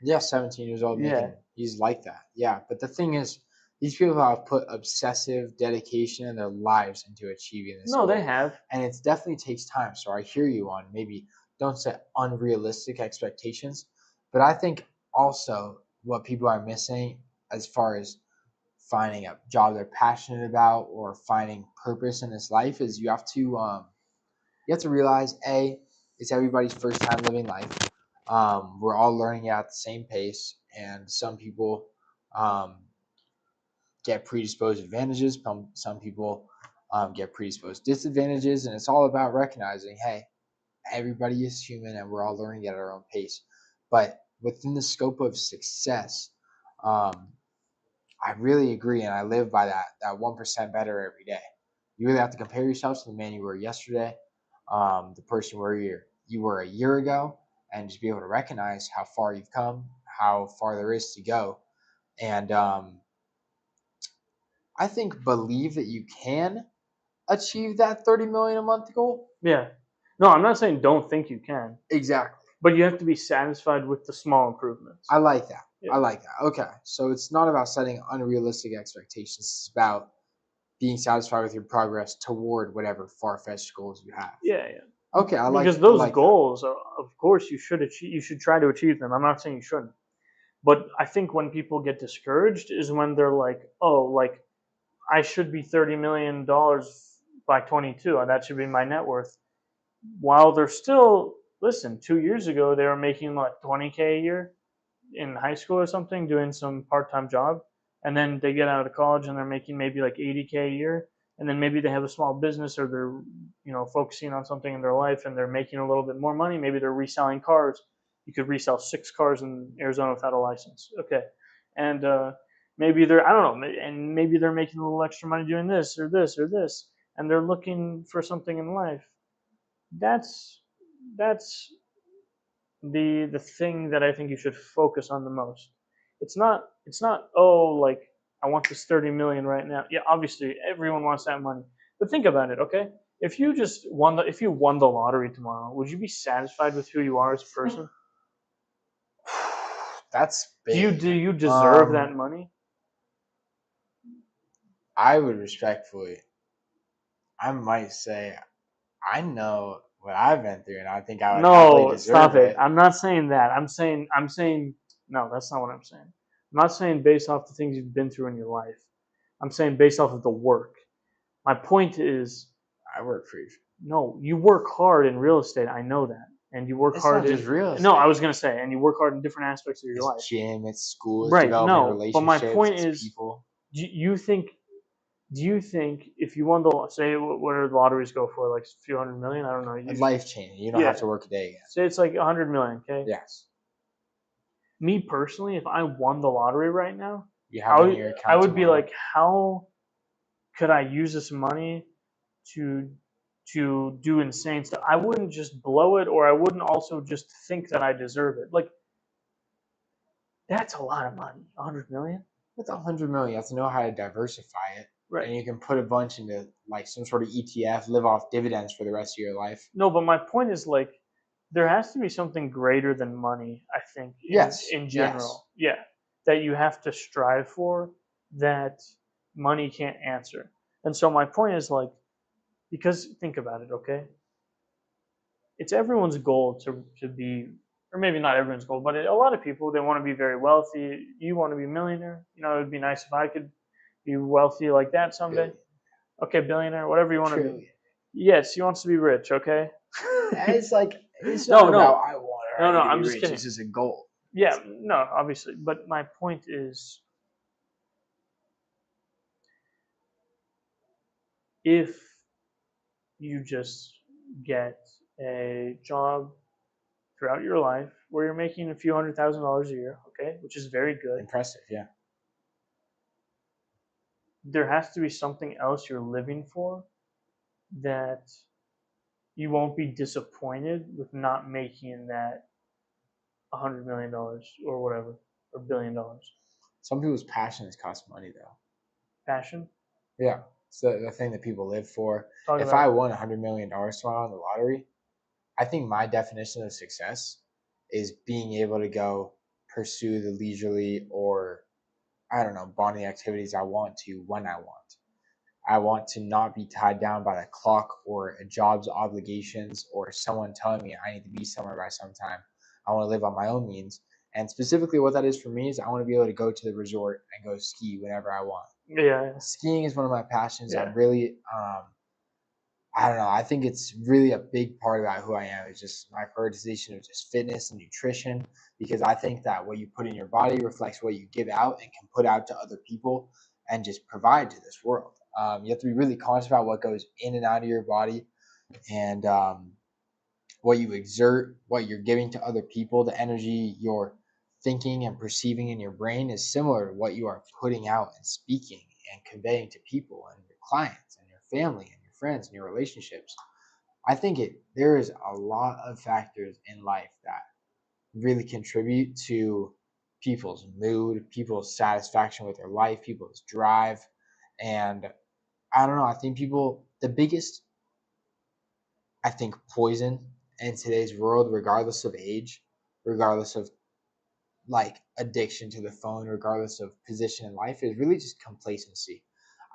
[SPEAKER 1] Yeah, 17 years old,
[SPEAKER 2] Yeah.
[SPEAKER 1] he's like that. Yeah, but the thing is, these people have put obsessive dedication in their lives into achieving this.
[SPEAKER 2] No,
[SPEAKER 1] goal.
[SPEAKER 2] they have.
[SPEAKER 1] And it definitely takes time. So I hear you on maybe don't set unrealistic expectations. But I think also what people are missing as far as finding a job they're passionate about or finding purpose in this life is you have to realize it's everybody's first time living life. We're all learning at the same pace, and some people get predisposed advantages. Some people get predisposed disadvantages, and it's all about recognizing, hey, everybody is human and we're all learning at our own pace. But within the scope of success, I really agree, and I live by that 1% better every day. You really have to compare yourself to the man you were yesterday, the person where you were a year ago, and just be able to recognize how far you've come, how far there is to go, and I think believe that you can achieve that 30 million a month goal.
[SPEAKER 2] Yeah. No, I'm not saying don't think you can,
[SPEAKER 1] Exactly.
[SPEAKER 2] but you have to be satisfied with the small improvements.
[SPEAKER 1] I like that.
[SPEAKER 2] Yeah.
[SPEAKER 1] I like that. Okay. So it's not about setting unrealistic expectations. It's about being satisfied with your progress toward whatever far-fetched goals you have.
[SPEAKER 2] Yeah, yeah.
[SPEAKER 1] Okay, I like
[SPEAKER 2] because those
[SPEAKER 1] I like
[SPEAKER 2] goals are, of course, you should achieve. You should try to achieve them. I'm not saying you shouldn't, but I think when people get discouraged is when they're like, "Oh, like I should be $30 million by 22, and that should be my net worth." While they're still, listen, 2 years ago they were making like 20K a year in high school or something, doing some part-time job, and then they get out of college and they're making maybe like 80K a year, and then maybe they have a small business or they're focusing on something in their life and they're making a little bit more money. Maybe they're reselling cars. You could resell 6 cars in Arizona without a license. Okay, and maybe they're, I don't know, and maybe they're making a little extra money doing this or this or this, and they're looking for something in life. That's the thing that I think you should focus on the most. It's not oh, like I want this 30 million right now. Yeah, obviously everyone wants that money. But think about it, okay? If you won the lottery tomorrow, would you be satisfied with who you are as a person?
[SPEAKER 1] That's big.
[SPEAKER 2] Do you deserve that money?
[SPEAKER 1] I would respectfully, I might say, I know what I've been through, and I think I would happily
[SPEAKER 2] No,
[SPEAKER 1] deserve
[SPEAKER 2] stop it.
[SPEAKER 1] it.
[SPEAKER 2] I'm not saying that. I'm saying no, that's not what I'm saying. I'm not saying based off the things you've been through in your life. I'm saying based off of the work. My point is,
[SPEAKER 1] I work for you.
[SPEAKER 2] no, you work hard in real estate. I know that, and you work
[SPEAKER 1] It's
[SPEAKER 2] hard
[SPEAKER 1] not just real
[SPEAKER 2] No, I
[SPEAKER 1] estate.
[SPEAKER 2] was gonna say, and you work hard in different aspects of your life.
[SPEAKER 1] It's gym, it's school, it's
[SPEAKER 2] Right?
[SPEAKER 1] developing
[SPEAKER 2] No, but my
[SPEAKER 1] relationships,
[SPEAKER 2] point
[SPEAKER 1] it's
[SPEAKER 2] is,
[SPEAKER 1] people.
[SPEAKER 2] do you think if you won the, say what do the lotteries go for, like a few hundred million? I don't know.
[SPEAKER 1] It's life changing. You don't
[SPEAKER 2] Yeah.
[SPEAKER 1] have to work a day again.
[SPEAKER 2] Say it's like 100 million. Okay.
[SPEAKER 1] Yes.
[SPEAKER 2] Me personally, if I won the lottery right now,
[SPEAKER 1] You have it in your account.
[SPEAKER 2] I would be
[SPEAKER 1] tomorrow.
[SPEAKER 2] like, how could I use this money to do insane stuff? I wouldn't just blow it, or I wouldn't also just think that I deserve it. Like, that's a lot of money. 100 million.
[SPEAKER 1] With 100 million, you have to know how to diversify it.
[SPEAKER 2] Right.
[SPEAKER 1] And you can put a bunch into like some sort of ETF, live off dividends for the rest of your life.
[SPEAKER 2] No, but my point is, like, there has to be something greater than money, I think. In general.
[SPEAKER 1] Yes.
[SPEAKER 2] Yeah. That you have to strive for, that money can't answer. And so my point is, like, because think about it, okay? It's everyone's goal to be, or maybe not everyone's goal, but a lot of people, they want to be very wealthy. You want to be a millionaire. It would be nice if I could be wealthy like that someday. Okay, billionaire, whatever you want to be. Yes, he wants to be rich. Okay.
[SPEAKER 1] It's like it's
[SPEAKER 2] No,
[SPEAKER 1] not
[SPEAKER 2] no.
[SPEAKER 1] about I want to.
[SPEAKER 2] No, no,
[SPEAKER 1] be
[SPEAKER 2] I'm just
[SPEAKER 1] rich.
[SPEAKER 2] kidding.
[SPEAKER 1] This is a goal.
[SPEAKER 2] Yeah, no, obviously, but my point is, if you just get a job throughout your life where you're making a few $100,000 a year, okay, which is very good.
[SPEAKER 1] Impressive, yeah.
[SPEAKER 2] There has to be something else you're living for that you won't be disappointed with not making that $100 million or whatever, or $1 billion.
[SPEAKER 1] Some people's passions cost money, though.
[SPEAKER 2] Passion?
[SPEAKER 1] Yeah, it's the thing that people live for.
[SPEAKER 2] Talk
[SPEAKER 1] If
[SPEAKER 2] about
[SPEAKER 1] I
[SPEAKER 2] it.
[SPEAKER 1] won $100 million tomorrow in the lottery, I think my definition of success is being able to go pursue the leisurely or, I don't know, bonding activities I want to when I want. I want to not be tied down by the clock or a job's obligations or someone telling me I need to be somewhere by some time. I want to live on my own means. And specifically what that is for me is I want to be able to go to the resort and go ski whenever I want.
[SPEAKER 2] Yeah.
[SPEAKER 1] Skiing is one of my passions.
[SPEAKER 2] Yeah.
[SPEAKER 1] I'm really, I don't know. I think it's really a big part about who I am. It's just my prioritization of just fitness and nutrition, because I think that what you put in your body reflects what you give out and can put out to other people and just provide to this world. You have to be really conscious about what goes in and out of your body, and what you exert, what you're giving to other people. The energy you're thinking and perceiving in your brain is similar to what you are putting out and speaking and conveying to people and your clients and your family and your friends and your relationships. I think there is a lot of factors in life that really contribute to people's mood, people's satisfaction with their life, people's drive. And I don't know, I think the biggest, I think, poison in today's world, regardless of age, regardless of like addiction to the phone, regardless of position in life, is really just complacency.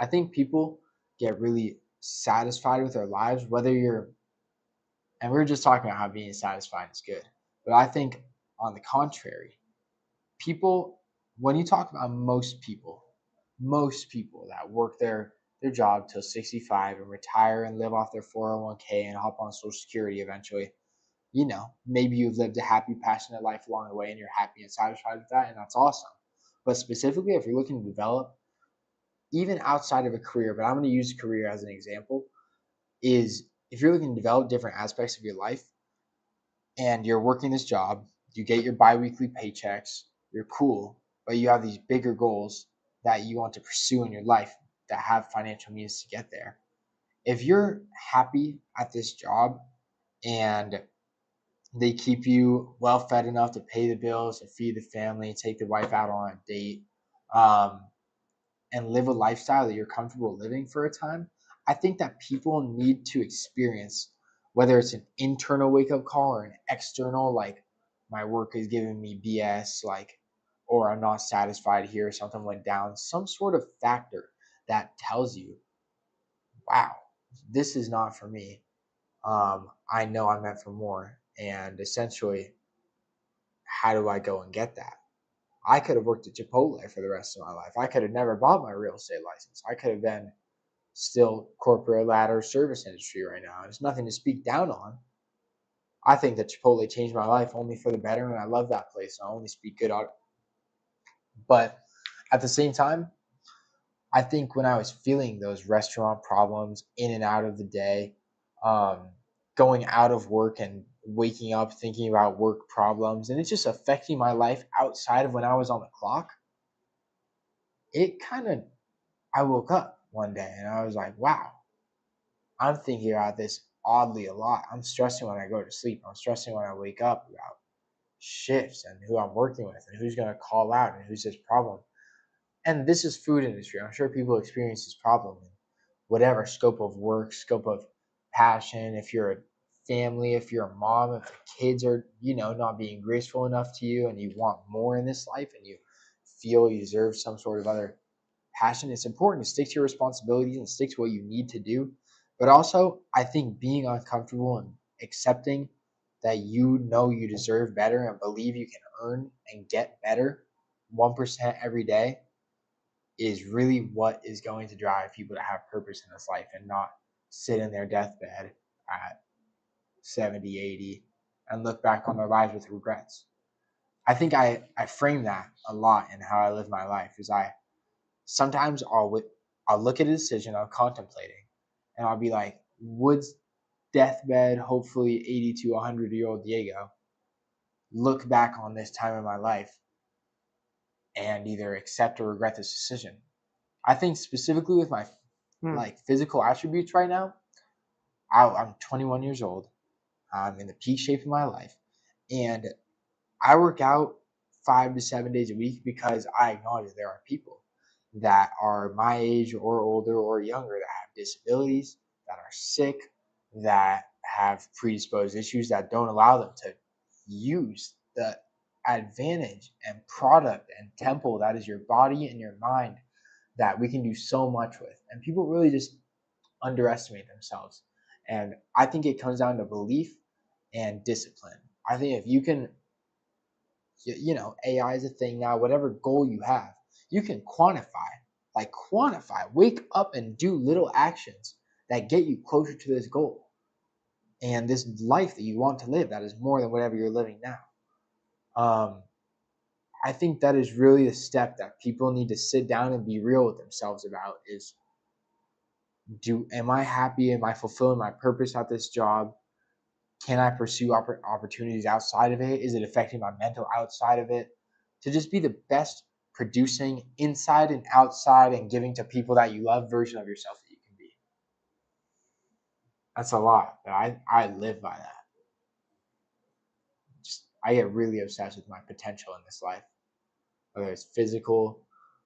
[SPEAKER 1] I think people get really satisfied with their lives, whether you're, and we are just talking about how being satisfied is good. But I think on the contrary, people, when you talk about most people that work their job till 65 and retire and live off their 401k and hop on social security eventually, maybe you've lived a happy, passionate life along the way and you're happy and satisfied with that, and that's awesome. But specifically, if you're looking to develop, even outside of a career, but I'm going to use career as an example, is if you're looking to develop different aspects of your life and you're working this job, you get your biweekly paychecks, you're cool, but you have these bigger goals that you want to pursue in your life that have financial means to get there. If you're happy at this job and they keep you well fed enough to pay the bills, to feed the family, take the wife out on a date, um, and live a lifestyle that you're comfortable living for a time, I think that people need to experience, whether it's an internal wake up call or an external, like my work is giving me BS, like, or I'm not satisfied here, something went down, some sort of factor that tells you, wow, this is not for me. I know I'm meant for more. And essentially, how do I go and get that? I could have worked at Chipotle for the rest of my life. I could have never bought my real estate license. I could have been still corporate ladder service industry right now. There's nothing to speak down on. I think that Chipotle changed my life only for the better, and I love that place. I only speak good on it. But at the same time, I think when I was feeling those restaurant problems in and out of the day, um, going out of work and waking up thinking about work problems, and it's just affecting my life outside of when I was on the clock, it kind of, I woke up one day and I was like, wow, I'm thinking about this oddly a lot. I'm stressing when I go to sleep. I'm stressing when I wake up about shifts and who I'm working with and who's going to call out and who's this problem. And this is food industry. I'm sure people experience this problem in whatever scope of work, scope of passion. If you're a family, if you're a mom, if the kids are, not being graceful enough to you and you want more in this life and you feel you deserve some sort of other passion, it's important to stick to your responsibilities and stick to what you need to do. But also, I think being uncomfortable and accepting that you deserve better and believe you can earn and get better 1% every day is really what is going to drive people to have purpose in this life and not sit in their deathbed at 70, 80 and look back on their lives with regrets. I think I frame that a lot in how I live my life. Is I sometimes I'll look at a decision I'm contemplating and I'll be like, would deathbed, hopefully 80 to 100-year-old Diego, look back on this time in my life and either accept or regret this decision? I think specifically with my like physical attributes right now, I'm 21 years old. I'm in the peak shape of my life, and I work out 5 to 7 days a week because I acknowledge that there are people that are my age or older or younger that have disabilities, that are sick, that have predisposed issues that don't allow them to use the advantage and product and temple that is your body and your mind that we can do so much with. And people really just underestimate themselves. And I think it comes down to belief and discipline. I think if you can, AI is a thing now, whatever goal you have, you can quantify, wake up and do little actions that get you closer to this goal and this life that you want to live that is more than whatever you're living now. I think that is really the step that people need to sit down and be real with themselves about is Am I happy? Am I fulfilling my purpose at this job? Can I pursue opportunities outside of it? Is it affecting my mental outside of it? To just be the best producing inside and outside and giving to people that you love version of yourself that you can be. That's a lot, but I live by that. I get really obsessed with my potential in this life, whether it's physical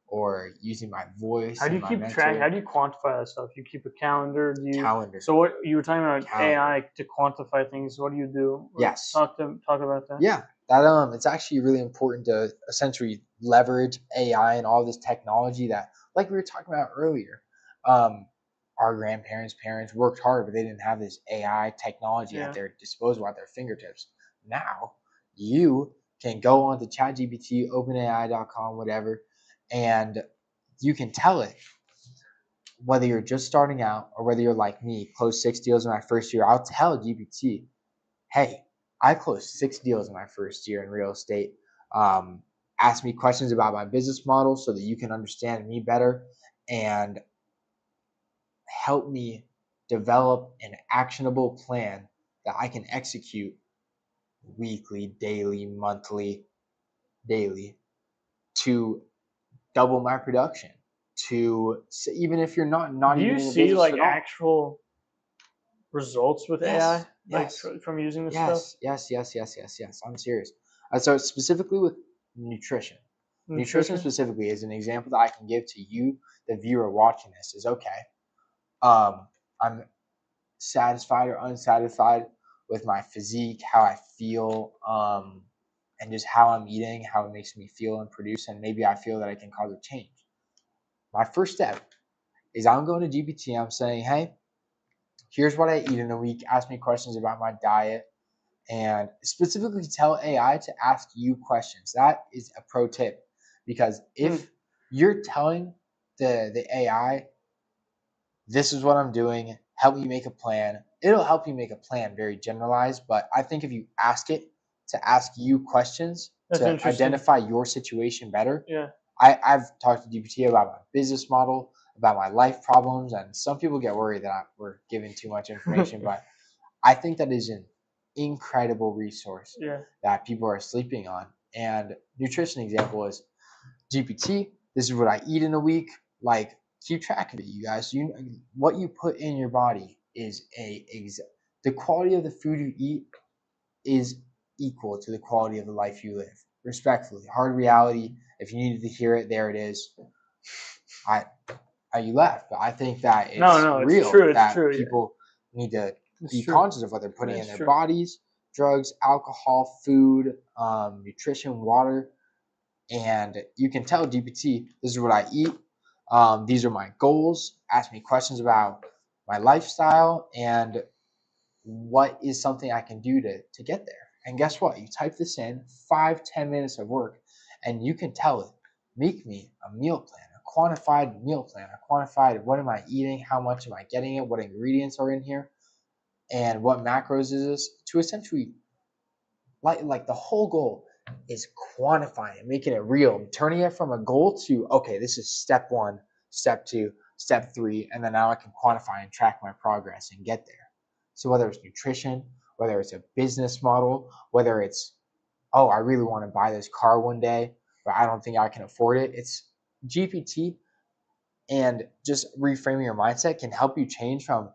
[SPEAKER 1] or using my voice
[SPEAKER 2] How do
[SPEAKER 1] and
[SPEAKER 2] you
[SPEAKER 1] my
[SPEAKER 2] keep track?
[SPEAKER 1] mental.
[SPEAKER 2] How do you quantify that stuff? You keep a calendar. Do you?
[SPEAKER 1] Calendar.
[SPEAKER 2] So what you were talking about
[SPEAKER 1] Calendar.
[SPEAKER 2] AI to quantify things? What do you do?
[SPEAKER 1] Yes.
[SPEAKER 2] Talk about that.
[SPEAKER 1] Yeah, that it's actually really important to essentially leverage AI and all this technology that, like we were talking about earlier, our grandparents, parents worked hard, but they didn't have this AI technology at their disposal, at their fingertips. Now you can go on to ChatGPT, OpenAI.com, whatever, and you can tell it, whether you're just starting out or whether you're like me, closed 6 deals in my first year. I'll tell GPT, hey, I closed 6 deals in my first year in real estate. Ask me questions about my business model so that you can understand me better and help me develop an actionable plan that I can execute weekly, daily, monthly, daily to double my production. To even if you're not
[SPEAKER 2] Do
[SPEAKER 1] even
[SPEAKER 2] you
[SPEAKER 1] in the
[SPEAKER 2] see
[SPEAKER 1] business
[SPEAKER 2] like
[SPEAKER 1] at all.
[SPEAKER 2] actual results with AI, like
[SPEAKER 1] Yes.
[SPEAKER 2] from using this stuff?
[SPEAKER 1] Yes. I'm serious. So specifically with nutrition. Nutrition specifically is an example that I can give to you, the viewer watching this. Is okay. I'm satisfied or unsatisfied with my physique, how I feel, and just how I'm eating, how it makes me feel and produce, and maybe I feel that I can cause a change. My first step is I'm going to GPT. I'm saying, hey, here's what I eat in a week. Ask me questions about my diet. And specifically tell AI to ask you questions. That is a pro tip, because if you're telling the AI, this is what I'm doing, help me make a plan, it'll help you make a plan very generalized. But I think if you ask it to ask you questions to identify your situation better.
[SPEAKER 2] Yeah.
[SPEAKER 1] I've talked to GPT about my business model, about my life problems, and some people get worried that we're giving too much information, but I think that is an incredible resource that people are sleeping on. And nutrition example is GPT. This is what I eat in a week. Like, keep track of it, you guys. What you put in your body is the quality of the food you eat is equal to the quality of the life you live. Respectfully, hard reality. If you needed to hear it, there it is. You left, but I think that it's real.
[SPEAKER 2] It's true.
[SPEAKER 1] That people need to be conscious of what they're putting in their bodies: drugs, alcohol, food, nutrition, water. And you can tell GPT, this is what I eat. These are my goals. Ask me questions about my lifestyle and what is something I can do to get there. And guess what? You type this in, 5-10 minutes of work, and you can tell it, make me a meal plan, a quantified meal plan, a quantified what am I eating, how much am I getting it, what ingredients are in here, and what macros is this, to essentially, like the whole goal is quantifying it, making it real, turning it from a goal to, okay, this is step 1, step 2, step 3, and then now I can quantify and track my progress and get there. So whether it's nutrition, whether it's a business model, whether it's, oh, I really want to buy this car one day, but I don't think I can afford it. It's GPT, and just reframing your mindset can help you change from,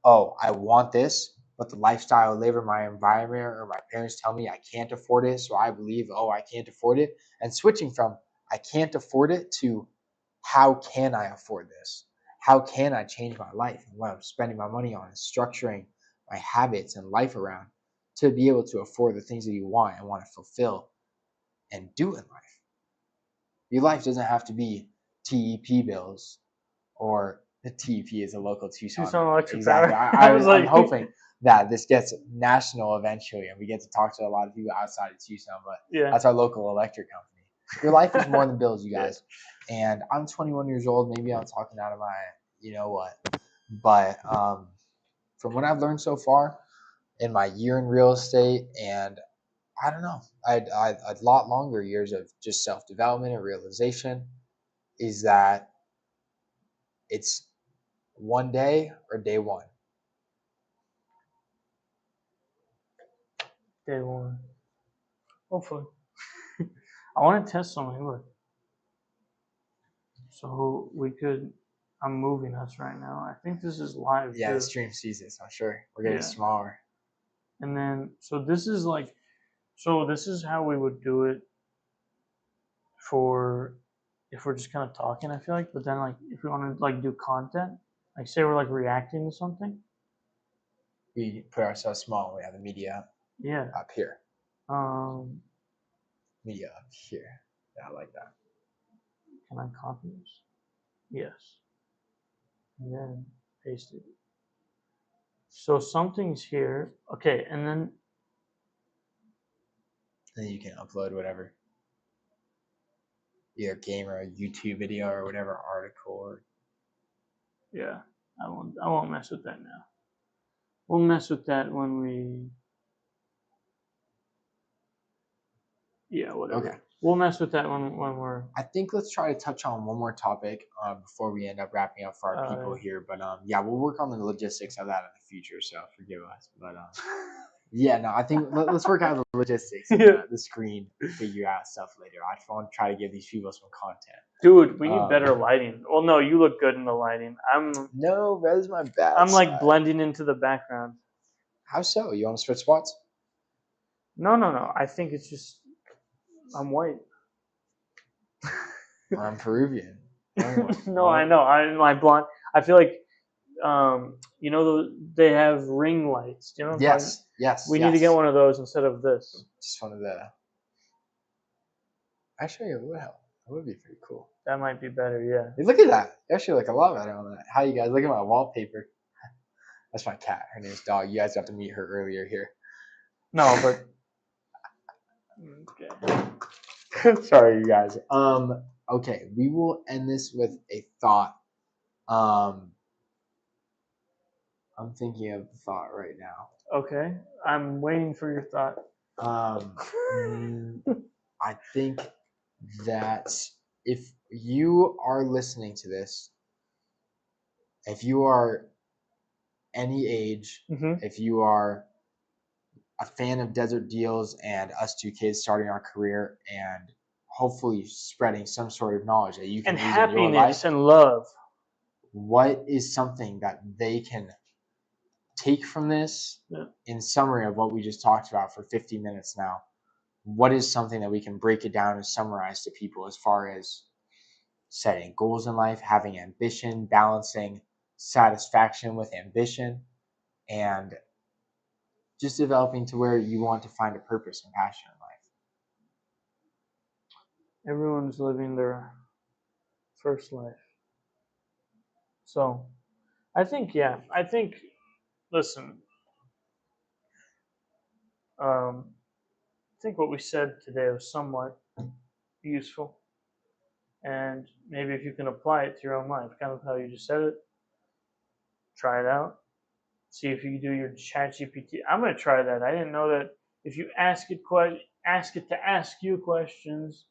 [SPEAKER 1] oh, I want this, but the lifestyle I live or my environment or my parents tell me I can't afford it. So I believe, oh, I can't afford it. And switching from I can't afford it to how can I afford this? How can I change my life and what I'm spending my money on, and structuring my habits and life around to be able to afford the things that you want and want to fulfill and do in life. Your life doesn't have to be TEP bills, or the TEP is a local Tucson
[SPEAKER 2] Electric
[SPEAKER 1] exactly.
[SPEAKER 2] Power.
[SPEAKER 1] I'm hoping that this gets national eventually and we get to talk to a lot of people outside of Tucson, but that's our local electric company. Your life is more than bills, you guys. And I'm 21 years old. Maybe I'm talking out of my, you know what, but from what I've learned so far in my year in real estate, and I don't know, a lot longer years of just self-development and realization, is that it's one day or day one?
[SPEAKER 2] Day one. Hopefully. I want to test something. Look. So we could. I'm moving us right now. I think this is live
[SPEAKER 1] Yeah,
[SPEAKER 2] too.
[SPEAKER 1] the stream sees this, I'm sure. We're getting
[SPEAKER 2] Yeah.
[SPEAKER 1] smaller.
[SPEAKER 2] And then, so this is like, so this is how we would do it for if we're just kind of talking, I feel like. But then, like, if we want to like do content, like say we're like reacting to something.
[SPEAKER 1] We put ourselves small. We have the media
[SPEAKER 2] Yeah.
[SPEAKER 1] up here.
[SPEAKER 2] Um,
[SPEAKER 1] Media up here. Yeah, I like that.
[SPEAKER 2] Can I copy this? Yes. And then paste it. So something's here. Okay, and then
[SPEAKER 1] you can upload whatever. Either game or a YouTube video or whatever article or
[SPEAKER 2] yeah, I won't mess with that now. We'll mess with that when we whatever.
[SPEAKER 1] Okay.
[SPEAKER 2] We'll mess with that when we're
[SPEAKER 1] I think let's try to touch on one more topic before we end up wrapping up for our people here. But yeah, we'll work on the logistics of that in the future. So forgive us. But yeah, no, I think let's work out the logistics and the screen, figure out stuff later. I just want to try to give these people some content.
[SPEAKER 2] Dude, we need better lighting. Well, no, you look good in the lighting.
[SPEAKER 1] No, that is my bad.
[SPEAKER 2] I'm like blending into the background.
[SPEAKER 1] How so? You want to switch spots?
[SPEAKER 2] No. I think it's just I'm white.
[SPEAKER 1] I'm Peruvian.
[SPEAKER 2] No, I know. I'm my blonde. I feel like you know they have ring lights. Do you know what I'm talking about?
[SPEAKER 1] Yes.
[SPEAKER 2] We need to get one of those instead of this.
[SPEAKER 1] Just one of the. Actually, it would help. It would be pretty cool.
[SPEAKER 2] That might be better, yeah.
[SPEAKER 1] Hey, look at that. You actually look a lot better on that. How you guys? Look at my wallpaper. That's my cat. Her name's Dog. You guys got to meet her earlier here.
[SPEAKER 2] No, but
[SPEAKER 1] okay. Sorry, you guys. Okay, we will end this with a thought. I'm thinking of the thought right now.
[SPEAKER 2] Okay, I'm waiting for your thought.
[SPEAKER 1] I think that if you are listening to this, if you are any age, if you are a fan of Desert Deals and us two kids starting our career and hopefully spreading some sort of knowledge that you can use in your life,
[SPEAKER 2] happiness and love,
[SPEAKER 1] what is something that they can take from this in summary of what we just talked about for 50 minutes now? What is something that we can break it down and summarize to people as far as setting goals in life, having ambition, balancing satisfaction with ambition, and just developing to where you want to find a purpose and passion in life?
[SPEAKER 2] Everyone's living their first life. So I think, listen, I think what we said today was somewhat useful. And maybe if you can apply it to your own life, kind of how you just said it, try it out. See if you can do your ChatGPT. I'm going to try that. I didn't know that if you ask it to ask you questions,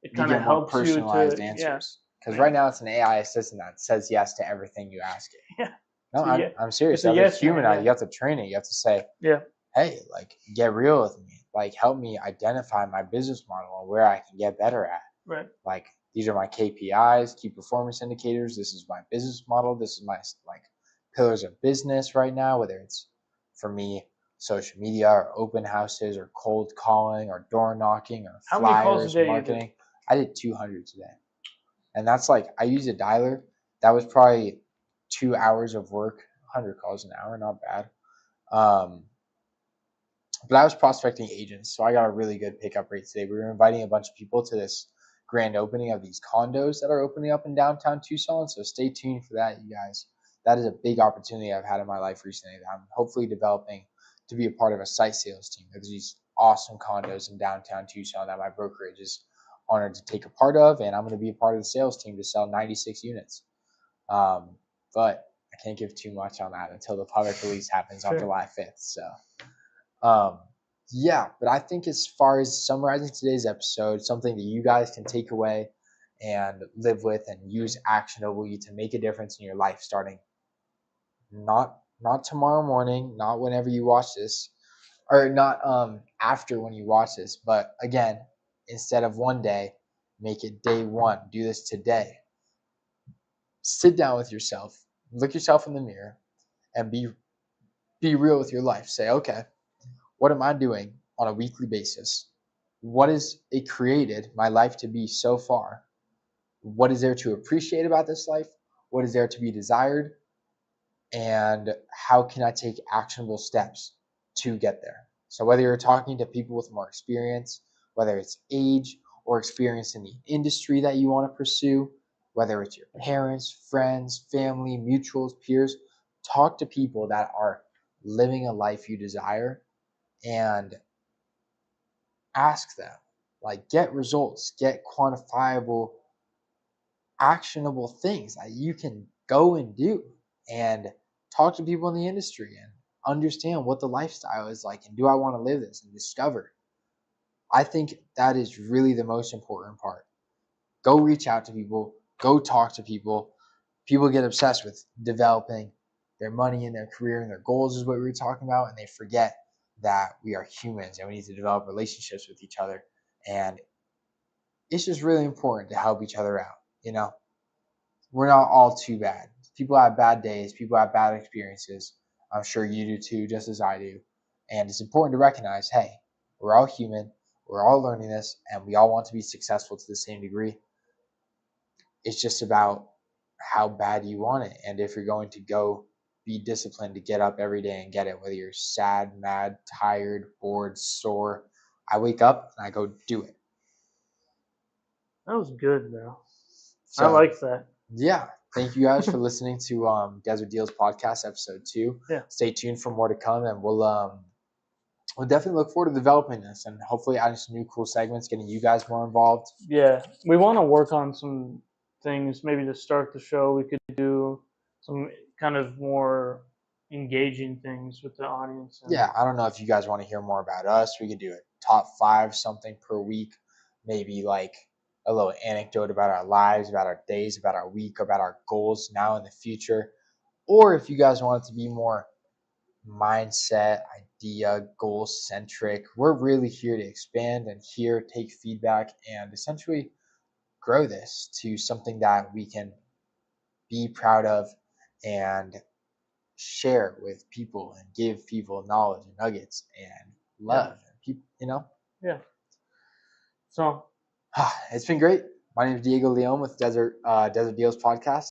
[SPEAKER 2] it kind of helps you to
[SPEAKER 1] personalized answers. Because right now it's an AI assistant that says yes to everything you ask it.
[SPEAKER 2] Yeah.
[SPEAKER 1] No, I'm serious.
[SPEAKER 2] You have to
[SPEAKER 1] humanize. You have to train it. You have to say, hey, like, get real with me. Like, help me identify my business model and where I can get better at.
[SPEAKER 2] Right.
[SPEAKER 1] Like, these are my KPIs, key performance indicators. This is my business model. This is my pillars of business right now, whether it's for me social media or open houses or cold calling or door knocking or
[SPEAKER 2] how many calls
[SPEAKER 1] flyers,
[SPEAKER 2] a day
[SPEAKER 1] marketing. I did 200 today. And that's like, I use a dialer. That was probably 2 hours of work, 100 calls an hour, not bad. But I was prospecting agents, so I got a really good pickup rate today. We were inviting a bunch of people to this grand opening of these condos that are opening up in downtown Tucson. So stay tuned for that, you guys. That is a big opportunity I've had in my life recently that I'm hopefully developing to be a part of a site sales team. There's these awesome condos in downtown Tucson that my brokerage is honored to take a part of, and I'm going to be a part of the sales team to sell 96 units. But I can't give too much on that until the public release happens on July 5th. So, yeah, but I think as far as summarizing today's episode, something that you guys can take away and live with and use actionably to make a difference in your life starting not tomorrow morning, not whenever you watch this, or not after when you watch this, but again, instead of one day, make it day one. Do this today. Sit down with yourself, look yourself in the mirror, and be real with your life. Say, okay, what am I doing on a weekly basis? What has it created my life to be so far? What is there to appreciate about this life? What is there to be desired? And how can I take actionable steps to get there? So, whether you're talking to people with more experience, whether it's age or experience in the industry that you want to pursue, whether it's your parents, friends, family, mutuals, peers, talk to people that are living a life you desire and ask them. Like, get results, get quantifiable, actionable things that you can go and do, and talk to people in the industry and understand what the lifestyle is like, and do I want to live this, and discover. I think that is really the most important part. Go reach out to people, go talk to people. People get obsessed with developing their money and their career and their goals, is what we were talking about, and they forget that we are humans and we need to develop relationships with each other. And it's just really important to help each other out, you know? We're not all too bad. People have bad days, people have bad experiences. I'm sure you do too, just as I do. And it's important to recognize, hey, we're all human, we're all learning this, and we all want to be successful to the same degree. It's just about how bad you want it, and if you're going to go be disciplined to get up every day and get it, whether you're sad, mad, tired, bored, sore. I wake up and I go do it.
[SPEAKER 2] That was good, though. I
[SPEAKER 1] So
[SPEAKER 2] like that.
[SPEAKER 1] yeah, thank you guys for listening to Desert Deals podcast episode 2.
[SPEAKER 2] Yeah.
[SPEAKER 1] Stay tuned for more to come, and we'll definitely look forward to developing this and hopefully adding some new cool segments, getting you guys more involved.
[SPEAKER 2] Yeah, we want to work on some things. Maybe to start the show, we could do some kind of more engaging things with the audience.
[SPEAKER 1] Yeah, I don't know if you guys want to hear more about us. We could do a top 5 something per week, maybe like a little anecdote about our lives, about our days, about our week, about our goals now and the future. Or if you guys want it to be more mindset, idea, goal centric, we're really here to expand and here take feedback and essentially grow this to something that we can be proud of and share with people and give people knowledge and nuggets and love. And people,
[SPEAKER 2] Yeah. So
[SPEAKER 1] it's been great. My name is Diego Leon with Desert Deals Podcast.